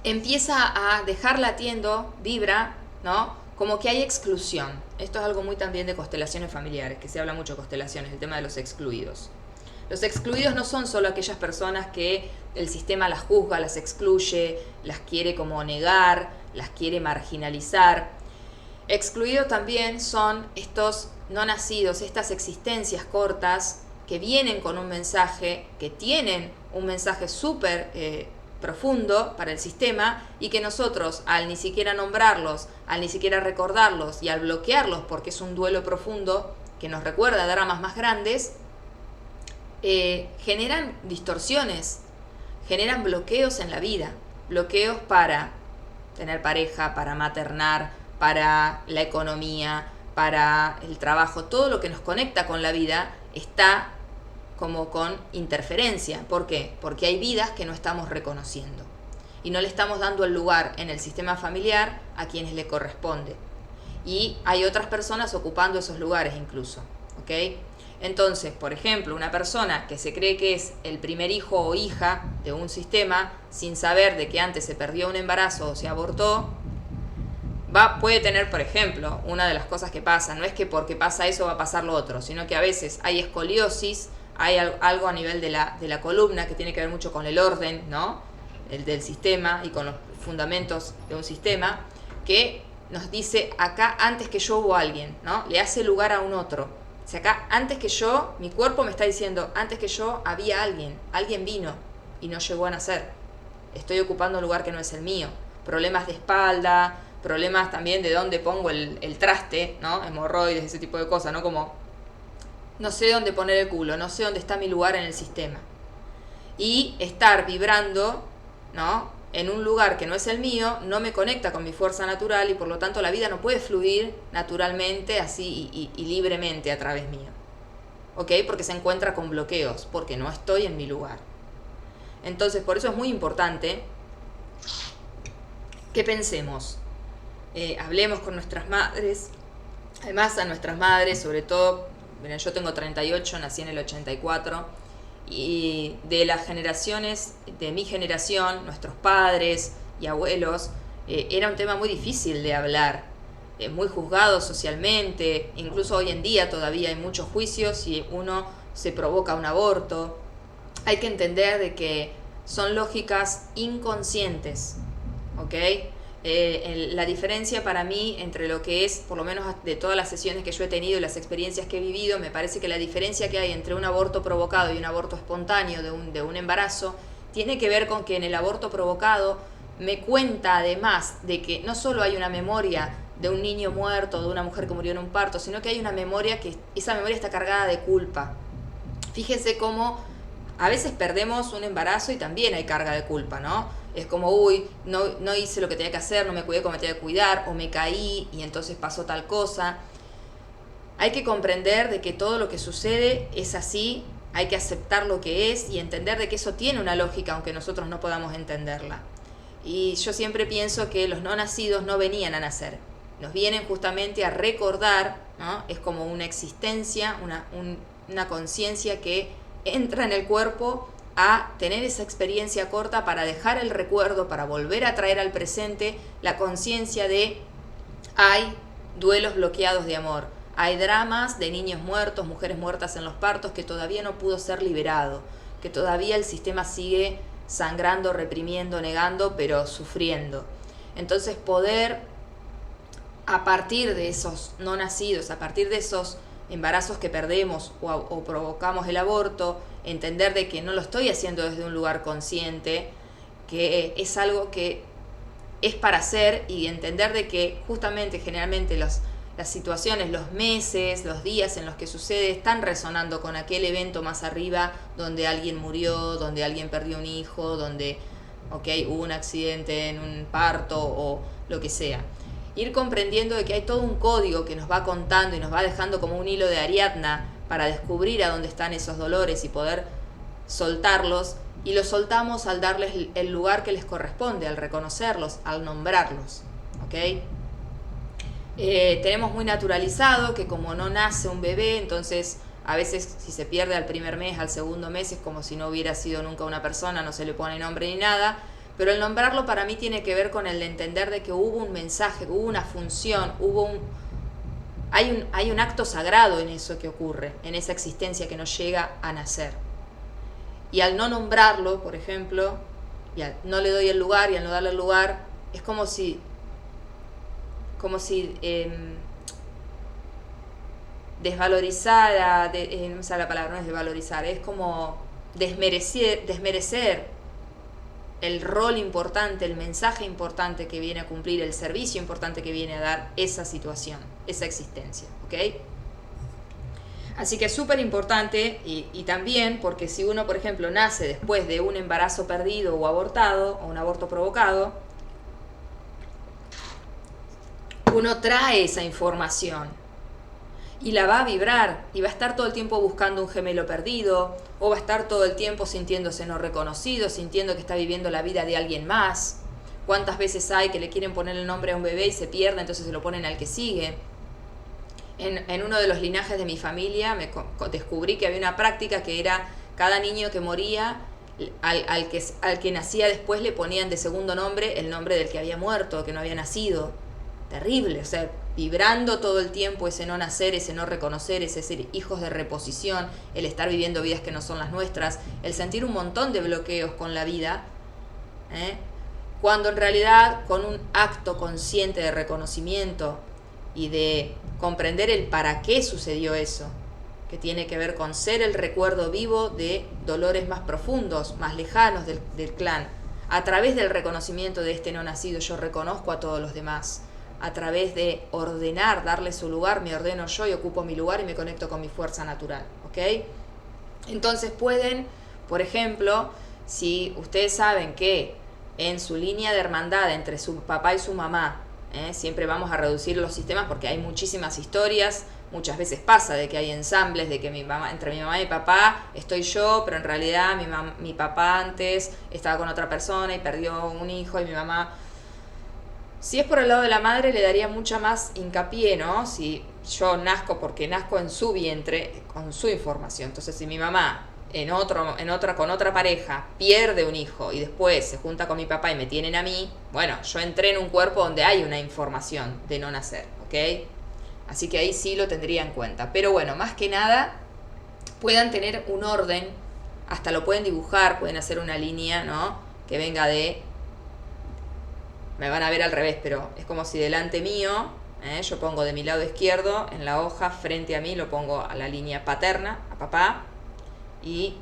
[SPEAKER 1] empieza a dejar latiendo, vibra, ¿no? Como que hay exclusión. Esto es algo muy también de constelaciones familiares, que se habla mucho de constelaciones, el tema de los excluidos. Los excluidos no son solo aquellas personas que el sistema las juzga, las excluye, las quiere como negar, las quiere marginalizar. Excluidos también son estos no nacidos, estas existencias cortas que vienen con un mensaje, que tienen un mensaje súper profundo para el sistema y que nosotros, al ni siquiera nombrarlos, al ni siquiera recordarlos y al bloquearlos porque es un duelo profundo que nos recuerda a dramas más grandes, generan distorsiones, generan bloqueos en la vida, bloqueos para tener pareja, para maternar, para la economía, para el trabajo. Todo lo que nos conecta con la vida está como con interferencia. ¿Por qué? Porque hay vidas que no estamos reconociendo y no le estamos dando el lugar en el sistema familiar a quienes le corresponde. Y hay otras personas ocupando esos lugares incluso. ¿Ok? Entonces, por ejemplo, una persona que se cree que es el primer hijo o hija de un sistema sin saber de que antes se perdió un embarazo o se abortó, puede tener, por ejemplo, una de las cosas que pasa, no es que porque pasa eso va a pasar lo otro, sino que a veces hay escoliosis, hay algo a nivel de la columna que tiene que ver mucho con el orden, ¿no? El del sistema y con los fundamentos de un sistema, que nos dice acá antes que yo hubo alguien, ¿no? Le hace lugar a un otro. O sea, acá antes que yo, mi cuerpo me está diciendo, antes que yo había alguien vino y no llegó a nacer. Estoy ocupando un lugar que no es el mío. Problemas de espalda, problemas también de dónde pongo el traste, ¿no? Hemorroides, ese tipo de cosas, ¿no? Como no sé dónde poner el culo, no sé dónde está mi lugar en el sistema. Y estar vibrando, ¿no? En un lugar que no es el mío, no me conecta con mi fuerza natural y por lo tanto la vida no puede fluir naturalmente así y libremente a través mío. ¿Ok? Porque se encuentra con bloqueos, porque no estoy en mi lugar. Entonces, por eso es muy importante que pensemos, hablemos con nuestras madres, además a nuestras madres, sobre todo, miren, yo tengo 38, nací en el 84, y de las generaciones, de mi generación, nuestros padres y abuelos, era un tema muy difícil de hablar, muy juzgado socialmente, incluso hoy en día todavía hay muchos juicios si uno se provoca un aborto. Hay que entender de que son lógicas inconscientes, ¿ok? La diferencia para mí entre lo que es, por lo menos de todas las sesiones que yo he tenido y las experiencias que he vivido, me parece que la diferencia que hay entre un aborto provocado y un aborto espontáneo de un embarazo tiene que ver con que en el aborto provocado me cuenta además de que no solo hay una memoria de un niño muerto, de una mujer que murió en un parto, sino que hay una memoria que esa memoria está cargada de culpa. Fíjense cómo a veces perdemos un embarazo y también hay carga de culpa, ¿no? Es como, uy, no hice lo que tenía que hacer, no me cuidé como me tenía que cuidar, o me caí y entonces pasó tal cosa. Hay que comprender de que todo lo que sucede es así, hay que aceptar lo que es y entender de que eso tiene una lógica, aunque nosotros no podamos entenderla. Y yo siempre pienso que los no nacidos no venían a nacer, nos vienen justamente a recordar, ¿no? Es como una existencia, una conciencia que entra en el cuerpo a tener esa experiencia corta para dejar el recuerdo, para volver a traer al presente la conciencia de hay duelos bloqueados de amor, hay dramas de niños muertos, mujeres muertas en los partos que todavía no pudo ser liberado, que todavía el sistema sigue sangrando, reprimiendo, negando, pero sufriendo. Entonces poder, a partir de esos no nacidos, a partir de esos embarazos que perdemos o provocamos el aborto, entender de que no lo estoy haciendo desde un lugar consciente, que es algo que es para hacer, y entender de que justamente generalmente las situaciones, los meses, los días en los que sucede están resonando con aquel evento más arriba donde alguien murió, donde alguien perdió un hijo, donde hubo un accidente en un parto o lo que sea. Ir comprendiendo de que hay todo un código que nos va contando y nos va dejando como un hilo de Ariadna para descubrir a dónde están esos dolores y poder soltarlos, y los soltamos al darles el lugar que les corresponde, al reconocerlos, al nombrarlos. Tenemos muy naturalizado que como no nace un bebé, entonces a veces si se pierde al primer mes, al segundo mes, es como si no hubiera sido nunca una persona, no se le pone nombre ni nada. Pero el nombrarlo para mí tiene que ver con el de entender de que hubo un mensaje, hubo una función, hay un acto sagrado en eso que ocurre, en esa existencia que nos llega a nacer. Y al no nombrarlo, por ejemplo, no le doy el lugar, y al no darle el lugar, es como si desvalorizara, no me sale la palabra, no es desvalorizar, es como desmerecer el rol importante, el mensaje importante que viene a cumplir, el servicio importante que viene a dar esa situación, esa existencia, Así que es súper importante, y también porque si uno, por ejemplo, nace después de un embarazo perdido o abortado, o un aborto provocado, uno trae esa información y la va a vibrar, y va a estar todo el tiempo buscando un gemelo perdido, o va a estar todo el tiempo sintiéndose no reconocido, sintiendo que está viviendo la vida de alguien más. ¿Cuántas veces hay que le quieren poner el nombre a un bebé y se pierde, entonces se lo ponen al que sigue? En uno de los linajes de mi familia descubrí que había una práctica que era cada niño que moría, al que nacía después le ponían de segundo nombre el nombre del que había muerto, que no había nacido. Terrible, vibrando todo el tiempo ese no nacer, ese no reconocer, ese ser hijos de reposición, el estar viviendo vidas que no son las nuestras, el sentir un montón de bloqueos con la vida, cuando en realidad con un acto consciente de reconocimiento y de comprender el para qué sucedió eso, que tiene que ver con ser el recuerdo vivo de dolores más profundos, más lejanos del clan. A través del reconocimiento de este no nacido, yo reconozco a todos los demás. A través de ordenar, darle su lugar, me ordeno yo y ocupo mi lugar y me conecto con mi fuerza natural. Entonces pueden, por ejemplo, si ustedes saben que en su línea de hermandad entre su papá y su mamá, siempre vamos a reducir los sistemas porque hay muchísimas historias. Muchas veces pasa de que hay ensambles, de que entre mi mamá y mi papá estoy yo, pero en realidad mi papá antes estaba con otra persona y perdió un hijo, y mi mamá... Si es por el lado de la madre, le daría mucha más hincapié, ¿no? Si yo nazco porque nazco en su vientre, con su información. Entonces, si mi mamá con otra pareja pierde un hijo y después se junta con mi papá y me tienen a mí, bueno, yo entré en un cuerpo donde hay una información de no nacer, Así que ahí sí lo tendría en cuenta. Pero bueno, más que nada, puedan tener un orden, hasta lo pueden dibujar, pueden hacer una línea, ¿no? Que venga de... Me van a ver al revés, pero es como si delante mío, yo pongo de mi lado izquierdo, en la hoja, frente a mí, lo pongo a la línea paterna, a papá, y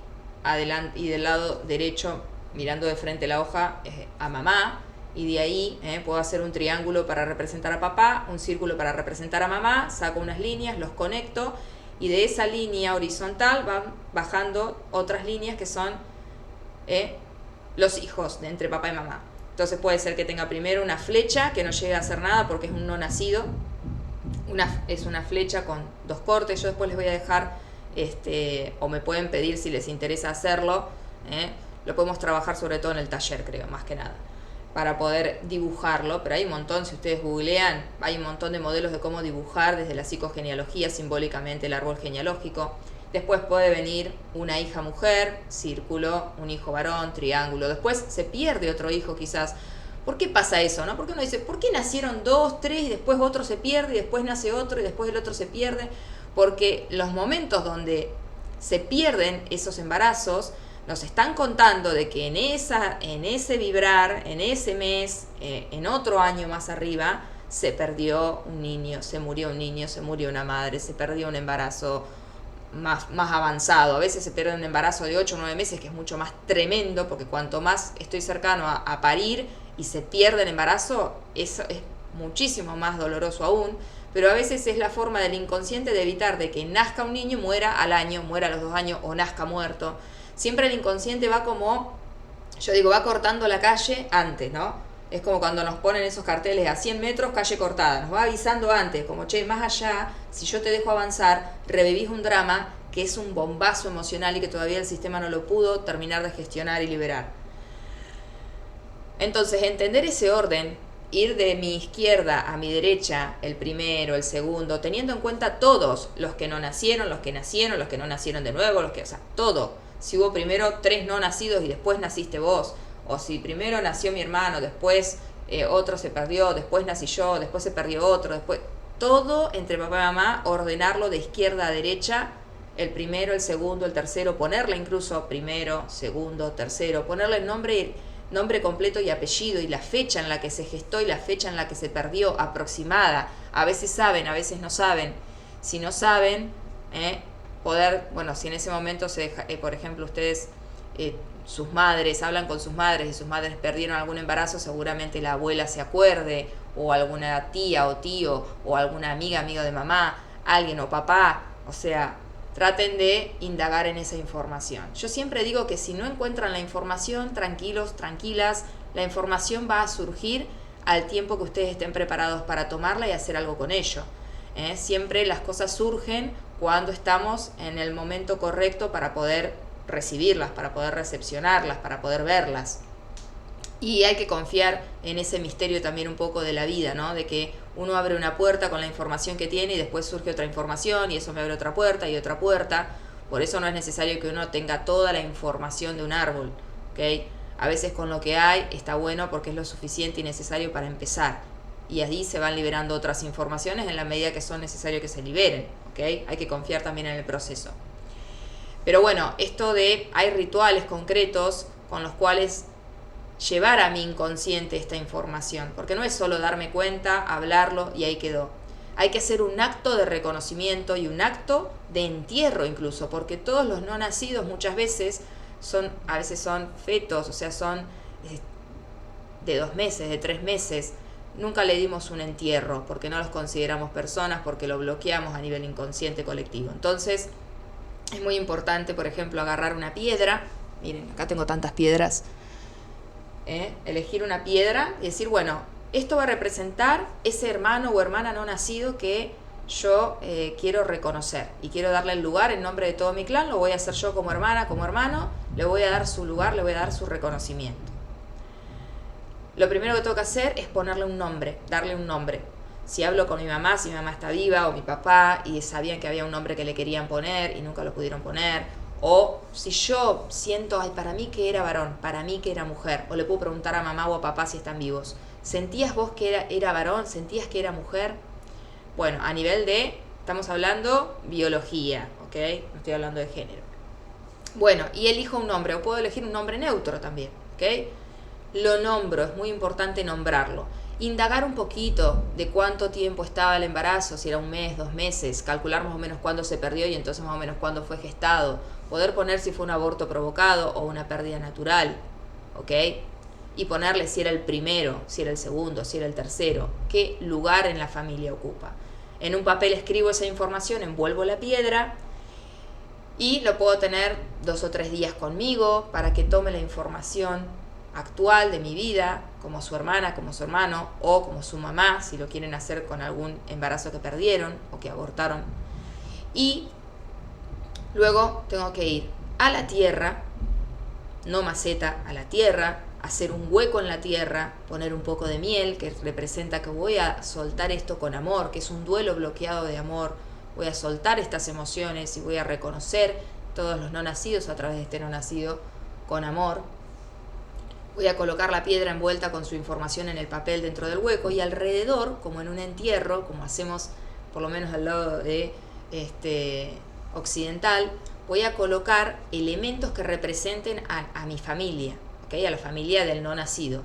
[SPEAKER 1] del lado derecho, mirando de frente la hoja, a mamá, y de ahí puedo hacer un triángulo para representar a papá, un círculo para representar a mamá, saco unas líneas, los conecto, y de esa línea horizontal van bajando otras líneas que son los hijos de entre papá y mamá. Entonces puede ser que tenga primero una flecha que no llegue a hacer nada porque es un no nacido. Es una flecha con 2 cortes. Yo después les voy a dejar, o me pueden pedir si les interesa hacerlo. Lo podemos trabajar sobre todo en el taller, creo, más que nada, para poder dibujarlo. Pero hay un montón, si ustedes googlean, hay un montón de modelos de cómo dibujar desde la psicogenealogía simbólicamente el árbol genealógico. Después puede venir una hija mujer, círculo, un hijo varón, triángulo. Después se pierde otro hijo quizás. ¿Por qué pasa eso, no? Porque uno dice, ¿por qué nacieron 2, 3 y después otro se pierde y después nace otro y después el otro se pierde? Porque los momentos donde se pierden esos embarazos nos están contando de que en ese vibrar, en ese mes, en otro año más arriba, se perdió un niño, se murió un niño, se murió una madre, se perdió un embarazo más avanzado. A veces se pierde un embarazo de 8 o 9 meses, que es mucho más tremendo, porque cuanto más estoy cercano a parir y se pierde el embarazo, eso es muchísimo más doloroso aún. Pero a veces es la forma del inconsciente de evitar de que nazca un niño y muera al año, muera a los 2 años o nazca muerto. Siempre el inconsciente va como, yo digo, va cortando la calle antes, ¿no? Es como cuando nos ponen esos carteles a 100 metros, calle cortada. Nos va avisando antes, como, che, más allá, si yo te dejo avanzar, revivís un drama que es un bombazo emocional y que todavía el sistema no lo pudo terminar de gestionar y liberar. Entonces, entender ese orden, ir de mi izquierda a mi derecha, el primero, el segundo, teniendo en cuenta todos, los que no nacieron, los que nacieron, los que no nacieron de nuevo, o sea, todo. Si hubo primero 3 no nacidos y después naciste vos, o si primero nació mi hermano, después otro se perdió, después nací yo, después se perdió otro, después... Todo entre papá y mamá, ordenarlo de izquierda a derecha, el primero, el segundo, el tercero, ponerle incluso primero, segundo, tercero, ponerle el nombre completo y apellido y la fecha en la que se gestó y la fecha en la que se perdió, aproximada. A veces saben, a veces no saben. Si no saben, poder, bueno, si en ese momento por ejemplo, ustedes... sus madres, hablan con sus madres y sus madres perdieron algún embarazo, seguramente la abuela se acuerde, o alguna tía o tío, o alguna amiga de mamá, alguien o papá. O sea, traten de indagar en esa información. Yo siempre digo que si no encuentran la información, tranquilos, tranquilas, la información va a surgir al tiempo que ustedes estén preparados para tomarla y hacer algo con ello. Siempre las cosas surgen cuando estamos en el momento correcto para poder recibirlas, para poder recepcionarlas, para poder verlas. Y hay que confiar en ese misterio también un poco de la vida, ¿no? De que uno abre una puerta con la información que tiene y después surge otra información y eso me abre otra puerta y otra puerta. Por eso no es necesario que uno tenga toda la información de un árbol, ¿ok? A veces con lo que hay está bueno porque es lo suficiente y necesario para empezar. Y allí se van liberando otras informaciones en la medida que son necesarias que se liberen, ¿ok? Hay que confiar también en el proceso. Pero bueno, esto de hay rituales concretos con los cuales llevar a mi inconsciente esta información, porque no es solo darme cuenta, hablarlo y ahí quedó. Hay que hacer un acto de reconocimiento y un acto de entierro incluso, porque todos los no nacidos muchas veces a veces son fetos, o sea, son de 2 meses, de 3 meses. Nunca le dimos un entierro porque no los consideramos personas, porque lo bloqueamos a nivel inconsciente colectivo. Entonces, es muy importante, por ejemplo, agarrar una piedra. Miren, acá tengo tantas piedras. Elegir una piedra y decir, bueno, esto va a representar ese hermano o hermana no nacido que yo quiero reconocer. Y quiero darle el lugar en nombre de todo mi clan. Lo voy a hacer yo como hermana, como hermano. Le voy a dar su lugar, le voy a dar su reconocimiento. Lo primero que tengo que hacer es ponerle un nombre, darle un nombre. Si hablo con mi mamá, si mi mamá está viva, o mi papá, y sabían que había un nombre que le querían poner y nunca lo pudieron poner, o si yo siento, ay, para mí que era varón, para mí que era mujer, o le puedo preguntar a mamá o a papá si están vivos, ¿sentías vos que era varón? ¿Sentías que era mujer? Bueno, a nivel de, estamos hablando biología, ¿ok? No estoy hablando de género. Bueno, y elijo un nombre, o puedo elegir un nombre neutro también, ¿ok? Lo nombro, es muy importante nombrarlo. Indagar un poquito de cuánto tiempo estaba el embarazo, si era 1 mes, 2 meses, calcular más o menos cuándo se perdió y entonces más o menos cuándo fue gestado, poder poner si fue un aborto provocado o una pérdida natural, ¿ok? Y ponerle si era el primero, si era el segundo, si era el tercero, qué lugar en la familia ocupa. En un papel escribo esa información, envuelvo la piedra y lo puedo tener 2 o 3 días conmigo para que tome la información actual de mi vida, como su hermana, como su hermano o como su mamá, si lo quieren hacer con algún embarazo que perdieron o que abortaron. Y luego tengo que ir a la tierra, no maceta, a la tierra, hacer un hueco en la tierra, poner un poco de miel, que representa que voy a soltar esto con amor, que es un duelo bloqueado de amor. Voy a soltar estas emociones y voy a reconocer todos los no nacidos a través de este no nacido con amor. Voy a colocar la piedra envuelta con su información en el papel dentro del hueco y alrededor, como en un entierro, como hacemos por lo menos al lado de occidental, voy a colocar elementos que representen a mi familia, ¿okay? A la familia del no nacido,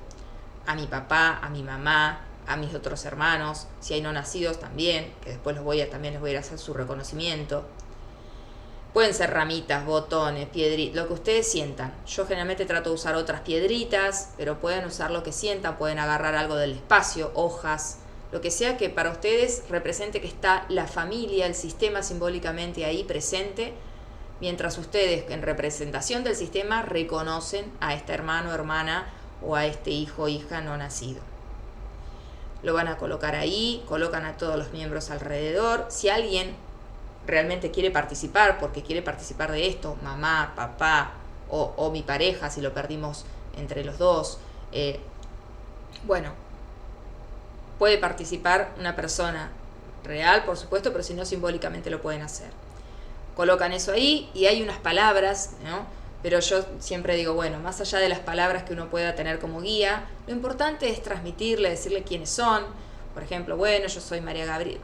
[SPEAKER 1] a mi papá, a mi mamá, a mis otros hermanos, si hay no nacidos también, que después también les voy a ir a hacer su reconocimiento. Pueden ser ramitas, botones, piedritas, lo que ustedes sientan. Yo generalmente trato de usar otras piedritas, pero pueden usar lo que sientan, pueden agarrar algo del espacio, hojas, lo que sea que para ustedes represente que está la familia, el sistema simbólicamente ahí presente, mientras ustedes en representación del sistema reconocen a este hermano, hermana o a este hijo o hija no nacido. Lo van a colocar ahí, colocan a todos los miembros alrededor. Si alguien realmente quiere participar, porque quiere participar de esto, mamá, papá o mi pareja, si lo perdimos entre los dos, puede participar una persona real, por supuesto, pero si no, simbólicamente lo pueden hacer. Colocan eso ahí y hay unas palabras, ¿no? Pero yo siempre digo, bueno, más allá de las palabras que uno pueda tener como guía, lo importante es transmitirle, decirle quiénes son. Por ejemplo, bueno, yo soy María Gabriela.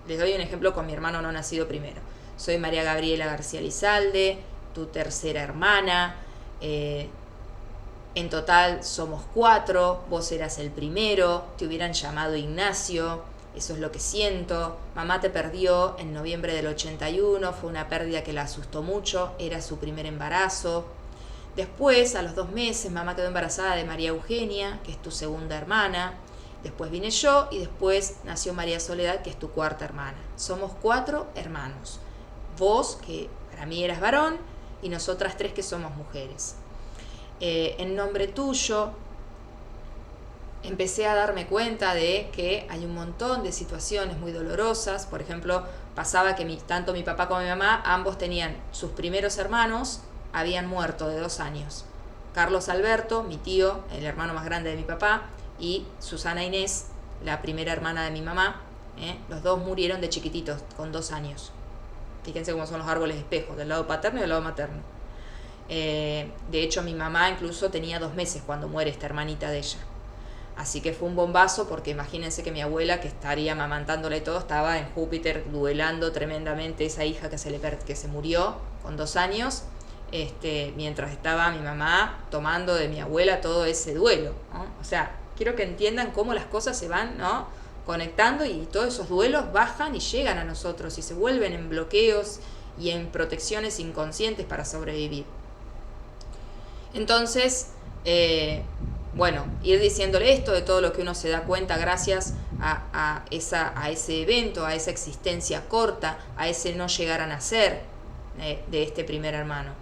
[SPEAKER 1] Les doy un ejemplo con mi hermano no nacido primero. Soy María Gabriela García Lizalde, tu tercera hermana. En total somos 4, vos eras el primero, te hubieran llamado Ignacio, eso es lo que siento. Mamá te perdió en noviembre del 81, fue una pérdida que la asustó mucho, era su primer embarazo. Después, a los 2 meses, mamá quedó embarazada de María Eugenia, que es tu segunda hermana. Después vine yo y después nació María Soledad, que es tu cuarta hermana. Somos 4 hermanos. Vos, que para mí eras varón, y nosotras 3 que somos mujeres. En nombre tuyo, empecé a darme cuenta de que hay un montón de situaciones muy dolorosas. Por ejemplo, pasaba que tanto mi papá como mi mamá, ambos tenían sus primeros hermanos, habían muerto de 2 años. Carlos Alberto, mi tío, el hermano más grande de mi papá, y Susana Inés, la primera hermana de mi mamá, los dos murieron de chiquititos, con 2 años. Fíjense cómo son los árboles de espejo, del lado paterno y del lado materno. De hecho, mi mamá incluso tenía 2 meses cuando muere esta hermanita de ella. Así que fue un bombazo, porque imagínense que mi abuela, que estaría amamantándola y todo, estaba en Júpiter duelando tremendamente esa hija que se murió con 2 años, mientras estaba mi mamá tomando de mi abuela todo ese duelo, ¿no? O sea, quiero que entiendan cómo las cosas se van, ¿no?, conectando, y todos esos duelos bajan y llegan a nosotros y se vuelven en bloqueos y en protecciones inconscientes para sobrevivir. Entonces, ir diciéndole esto de todo lo que uno se da cuenta gracias a ese evento, a esa existencia corta, a ese no llegar a nacer de este primer hermano.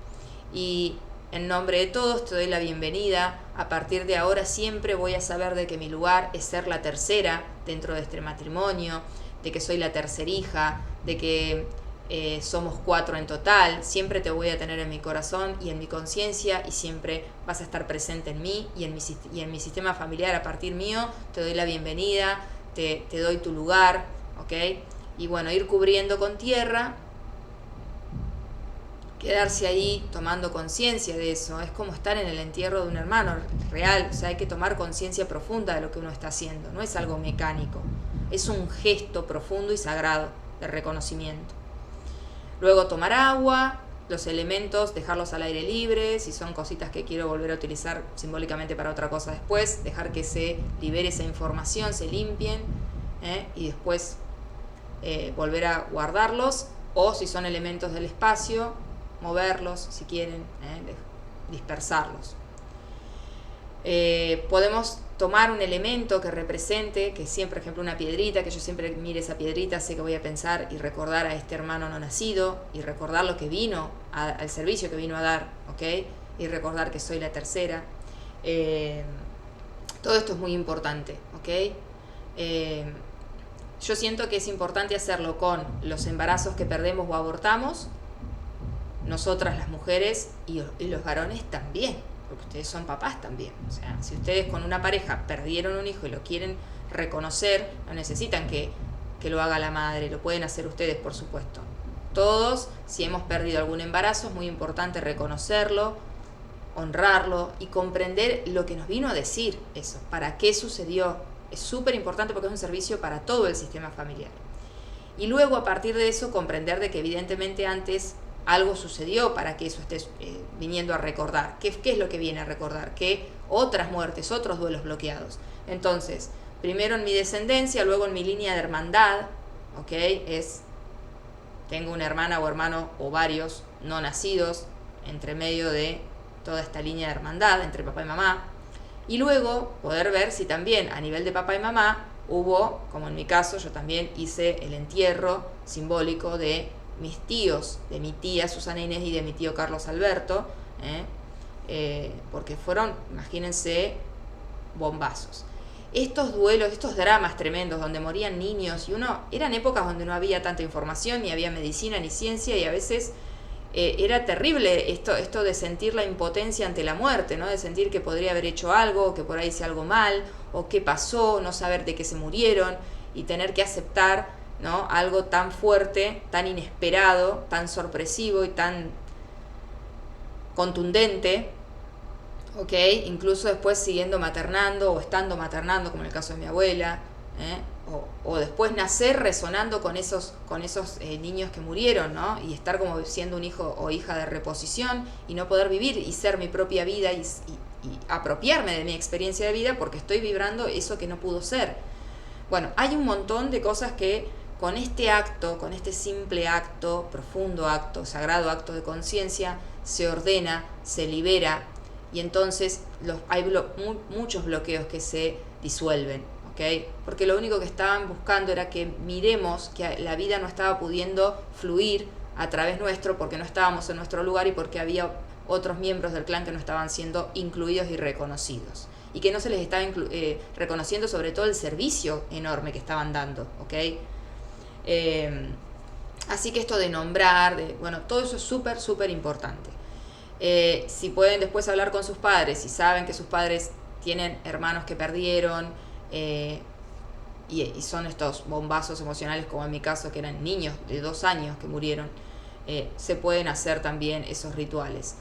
[SPEAKER 1] Y en nombre de todos te doy la bienvenida. A partir de ahora siempre voy a saber de que mi lugar es ser la tercera dentro de este matrimonio, de que soy la tercera hija, de que somos 4 en total. Siempre te voy a tener en mi corazón y en mi conciencia, y siempre vas a estar presente en mí y en mi sistema familiar. A partir mío te doy la bienvenida, te doy tu lugar, ¿ok? Y bueno, ir cubriendo con tierra, quedarse ahí tomando conciencia de eso. Es como estar en el entierro de un hermano real. O sea, hay que tomar conciencia profunda de lo que uno está haciendo. No es algo mecánico, es un gesto profundo y sagrado de reconocimiento. Luego tomar agua, los elementos, dejarlos al aire libre. Si son cositas que quiero volver a utilizar simbólicamente para otra cosa después, dejar que se libere esa información, se limpien, y después volver a guardarlos. O si son elementos del espacio, moverlos si quieren, dispersarlos. Podemos tomar un elemento que represente, que siempre, por ejemplo, una piedrita, que yo siempre mire esa piedrita, sé que voy a pensar y recordar a este hermano no nacido, y recordar lo que vino, al servicio que vino a dar, ¿ok? Y recordar que soy la tercera. Todo esto es muy importante, ¿ok? Yo siento que es importante hacerlo con los embarazos que perdemos o abortamos, nosotras las mujeres y los varones también, porque ustedes son papás también. O sea, si ustedes con una pareja perdieron un hijo y lo quieren reconocer, no necesitan que lo haga la madre, lo pueden hacer ustedes, por supuesto. Todos, si hemos perdido algún embarazo, es muy importante reconocerlo, honrarlo y comprender lo que nos vino a decir eso, para qué sucedió. Es súper importante porque es un servicio para todo el sistema familiar. Y luego, a partir de eso, comprender de que evidentemente antes algo sucedió para que eso esté viniendo a recordar. ¿Qué es lo que viene a recordar? Que otras muertes, otros duelos bloqueados. Entonces, primero en mi descendencia, luego en mi línea de hermandad, ¿ok? Tengo una hermana o hermano o varios no nacidos entre medio de toda esta línea de hermandad entre papá y mamá. Y luego poder ver si también a nivel de papá y mamá hubo, como en mi caso, yo también hice el entierro simbólico de mis tíos, de mi tía Susana Inés y de mi tío Carlos Alberto, porque fueron, imagínense, bombazos. Estos duelos, estos dramas tremendos donde morían niños, eran épocas donde no había tanta información, ni había medicina ni ciencia, y a veces era terrible esto de sentir la impotencia ante la muerte, ¿no? De sentir que podría haber hecho algo, que por ahí hice algo mal, o qué pasó, no saber de qué se murieron, y tener que aceptar, ¿no? Algo tan fuerte, tan inesperado, tan sorpresivo y tan contundente, ¿ok? Incluso después siguiendo maternando o estando maternando, como en el caso de mi abuela, o después nacer resonando con esos niños que murieron, ¿no? Y estar como siendo un hijo o hija de reposición y no poder vivir y ser mi propia vida y apropiarme de mi experiencia de vida porque estoy vibrando eso que no pudo ser. Bueno, hay un montón de cosas que con este acto, con este simple acto, profundo acto, sagrado acto de conciencia, se ordena, se libera y entonces hay muchos bloqueos que se disuelven, ¿ok? Porque lo único que estaban buscando era que miremos que la vida no estaba pudiendo fluir a través nuestro porque no estábamos en nuestro lugar y porque había otros miembros del clan que no estaban siendo incluidos y reconocidos. Y que no se les estaba reconociendo sobre todo el servicio enorme que estaban dando, ¿ok? Así que esto de nombrar, bueno, todo eso es súper, súper importante. Si pueden después hablar con sus padres, si saben que sus padres tienen hermanos que perdieron y son estos bombazos emocionales como en mi caso, que eran niños de 2 años que murieron, se pueden hacer también esos rituales.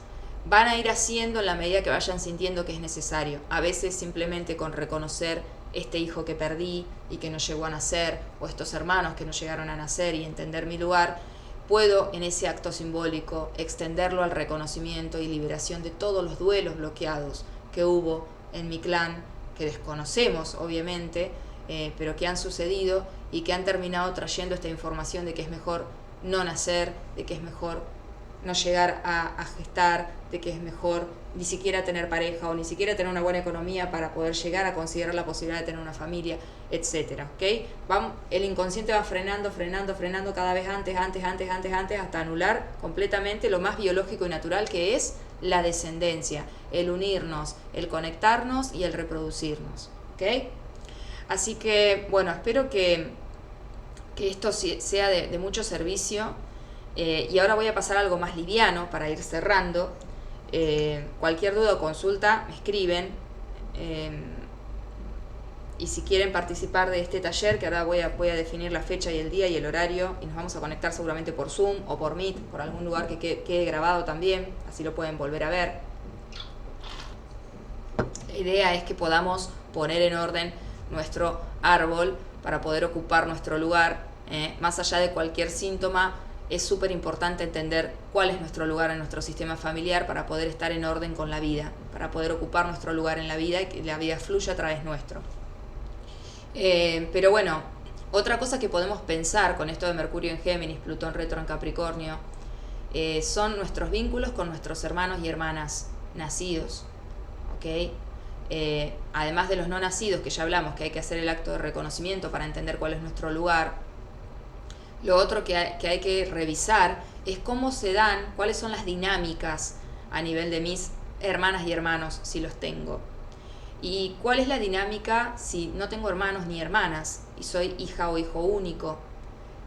[SPEAKER 1] Van a ir haciendo en la medida que vayan sintiendo que es necesario. A veces simplemente con reconocer este hijo que perdí y que no llegó a nacer, o estos hermanos que no llegaron a nacer y entender mi lugar, puedo en ese acto simbólico extenderlo al reconocimiento y liberación de todos los duelos bloqueados que hubo en mi clan, que desconocemos obviamente, pero que han sucedido y que han terminado trayendo esta información de que es mejor no nacer, de que es mejor no llegar a gestar, de que es mejor ni siquiera tener pareja o ni siquiera tener una buena economía para poder llegar a considerar la posibilidad de tener una familia, etcétera, ¿ok? El inconsciente va frenando cada vez antes, hasta anular completamente lo más biológico y natural que es la descendencia, el unirnos, el conectarnos y el reproducirnos, ¿ok? Así que, bueno, espero que esto sea de mucho servicio. Y ahora voy a pasar a algo más liviano para ir cerrando. Cualquier duda o consulta me escriben. Y si quieren participar de este taller, que ahora voy a definir la fecha y el día y el horario, y nos vamos a conectar seguramente por Zoom o por Meet, por algún lugar que quede grabado también, así lo pueden volver a ver. La idea es que podamos poner en orden nuestro árbol para poder ocupar nuestro lugar, más allá de cualquier síntoma. Es súper importante entender cuál es nuestro lugar en nuestro sistema familiar para poder estar en orden con la vida, para poder ocupar nuestro lugar en la vida y que la vida fluya a través nuestro. Pero bueno, otra cosa que podemos pensar con esto de Mercurio en Géminis, Plutón retro en Capricornio, son nuestros vínculos con nuestros hermanos y hermanas nacidos, ¿ok? además de los no nacidos, que ya hablamos que hay que hacer el acto de reconocimiento para entender cuál es nuestro lugar, lo otro que hay que revisar es cómo se dan, cuáles son las dinámicas a nivel de mis hermanas y hermanos, si los tengo. Y cuál es la dinámica si no tengo hermanos ni hermanas y soy hija o hijo único.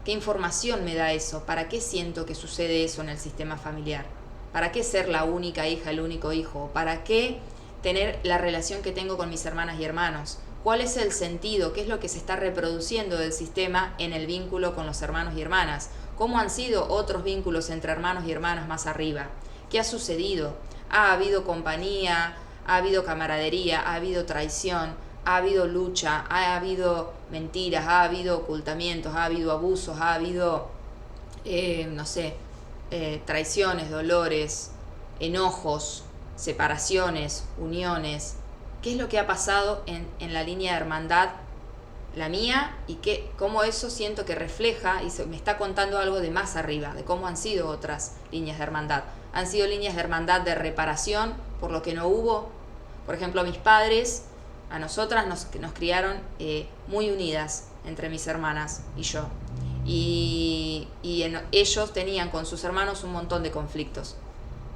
[SPEAKER 1] ¿Qué información me da eso? ¿Para qué siento que sucede eso en el sistema familiar? ¿Para qué ser la única hija, el único hijo? ¿Para qué tener la relación que tengo con mis hermanas y hermanos? ¿Cuál es el sentido? ¿Qué es lo que se está reproduciendo del sistema en el vínculo con los hermanos y hermanas? ¿Cómo han sido otros vínculos entre hermanos y hermanas más arriba? ¿Qué ha sucedido? ¿Ha habido compañía? ¿Ha habido camaradería? ¿Ha habido traición? ¿Ha habido lucha? ¿Ha habido mentiras? ¿Ha habido ocultamientos? ¿Ha habido abusos? ¿Ha habido, traiciones, dolores, enojos, separaciones, uniones? ¿Qué es lo que ha pasado en la línea de hermandad, la mía, y cómo eso siento que refleja y me está contando algo de más arriba, de cómo han sido otras líneas de hermandad? Han sido líneas de hermandad de reparación por lo que no hubo. Por ejemplo, mis padres, a nosotras nos criaron muy unidas entre mis hermanas y yo. Y ellos tenían con sus hermanos un montón de conflictos.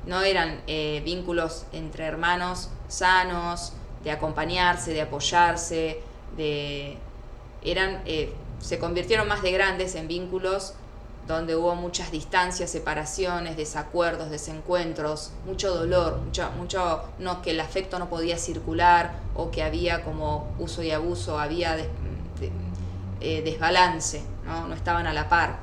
[SPEAKER 1] No eran vínculos entre hermanos sanos, de acompañarse, de apoyarse, se convirtieron más de grandes en vínculos donde hubo muchas distancias, separaciones, desacuerdos, desencuentros, mucho dolor, mucho no, que el afecto no podía circular o que había como uso y abuso, había desbalance, no estaban a la par.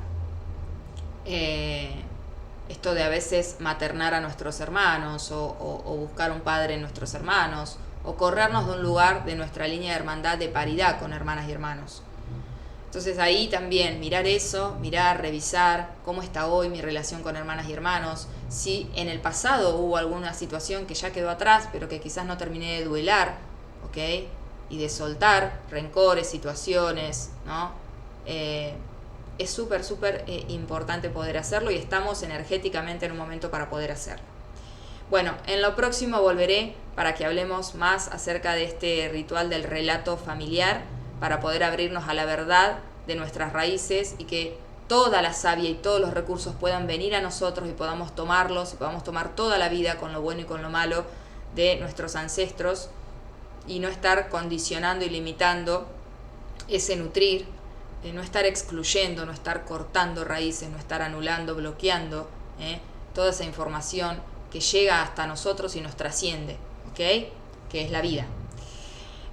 [SPEAKER 1] Esto de a veces maternar a nuestros hermanos o buscar un padre en nuestros hermanos o corrernos de un lugar de nuestra línea de hermandad de paridad con hermanas y hermanos. Entonces ahí también mirar eso, revisar cómo está hoy mi relación con hermanas y hermanos, si en el pasado hubo alguna situación que ya quedó atrás, pero que quizás no terminé de duelar, ¿ok? Y de soltar rencores, situaciones, ¿no? Es súper importante poder hacerlo y estamos energéticamente en un momento para poder hacerlo. Bueno, en lo próximo volveré para que hablemos más acerca de este ritual del relato familiar, para poder abrirnos a la verdad de nuestras raíces y que toda la savia y todos los recursos puedan venir a nosotros y podamos tomarlos y podamos tomar toda la vida con lo bueno y con lo malo de nuestros ancestros y no estar condicionando y limitando ese nutrir, no estar excluyendo, no estar cortando raíces, no estar anulando, bloqueando toda esa información que llega hasta nosotros y nos trasciende, ¿ok? Que es la vida.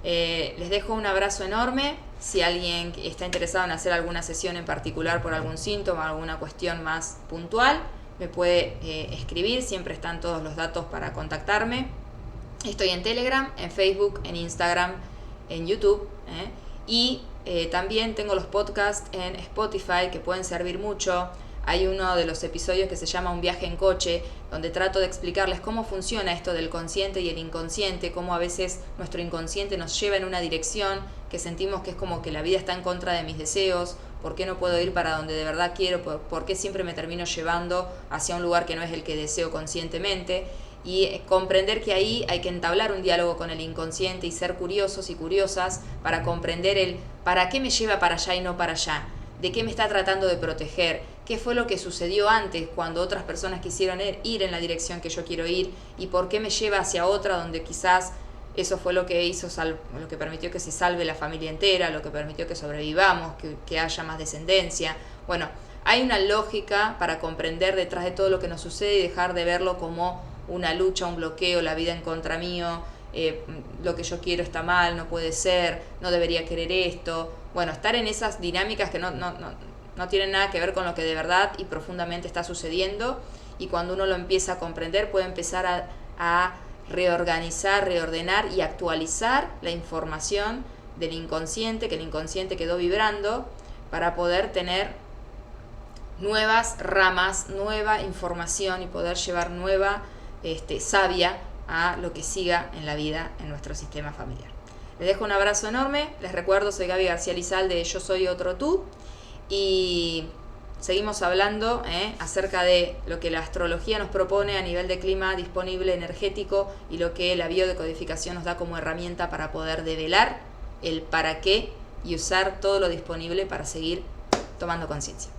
[SPEAKER 1] Les dejo un abrazo enorme. Si alguien está interesado en hacer alguna sesión en particular por algún síntoma, alguna cuestión más puntual, me puede escribir. Siempre están todos los datos para contactarme. Estoy en Telegram, en Facebook, en Instagram, en YouTube. Y también tengo los podcasts en Spotify que pueden servir mucho. Hay uno de los episodios que se llama Un viaje en coche, donde trato de explicarles cómo funciona esto del consciente y el inconsciente, cómo a veces nuestro inconsciente nos lleva en una dirección que sentimos que es como que la vida está en contra de mis deseos, por qué no puedo ir para donde de verdad quiero, por qué siempre me termino llevando hacia un lugar que no es el que deseo conscientemente, y comprender que ahí hay que entablar un diálogo con el inconsciente y ser curiosos y curiosas para comprender el para qué me lleva para allá y no para allá, de qué me está tratando de proteger, qué fue lo que sucedió antes cuando otras personas quisieron ir en la dirección que yo quiero ir y por qué me lleva hacia otra donde quizás eso fue lo que hizo, lo que permitió que se salve la familia entera, lo que permitió que sobrevivamos, que haya más descendencia. Bueno, hay una lógica para comprender detrás de todo lo que nos sucede y dejar de verlo como una lucha, un bloqueo, la vida en contra mío, lo que yo quiero está mal, no puede ser, no debería querer esto. Bueno, estar en esas dinámicas que no tienen nada que ver con lo que de verdad y profundamente está sucediendo, y cuando uno lo empieza a comprender puede empezar a reorganizar, reordenar y actualizar la información del inconsciente, que el inconsciente quedó vibrando, para poder tener nuevas ramas, nueva información y poder llevar nueva savia a lo que siga en la vida en nuestro sistema familiar. Les dejo un abrazo enorme. Les recuerdo, soy Gaby García Lizalde de Yo Soy Otro Tú. Y seguimos hablando acerca de lo que la astrología nos propone a nivel de clima disponible energético y lo que la biodecodificación nos da como herramienta para poder develar el para qué y usar todo lo disponible para seguir tomando conciencia.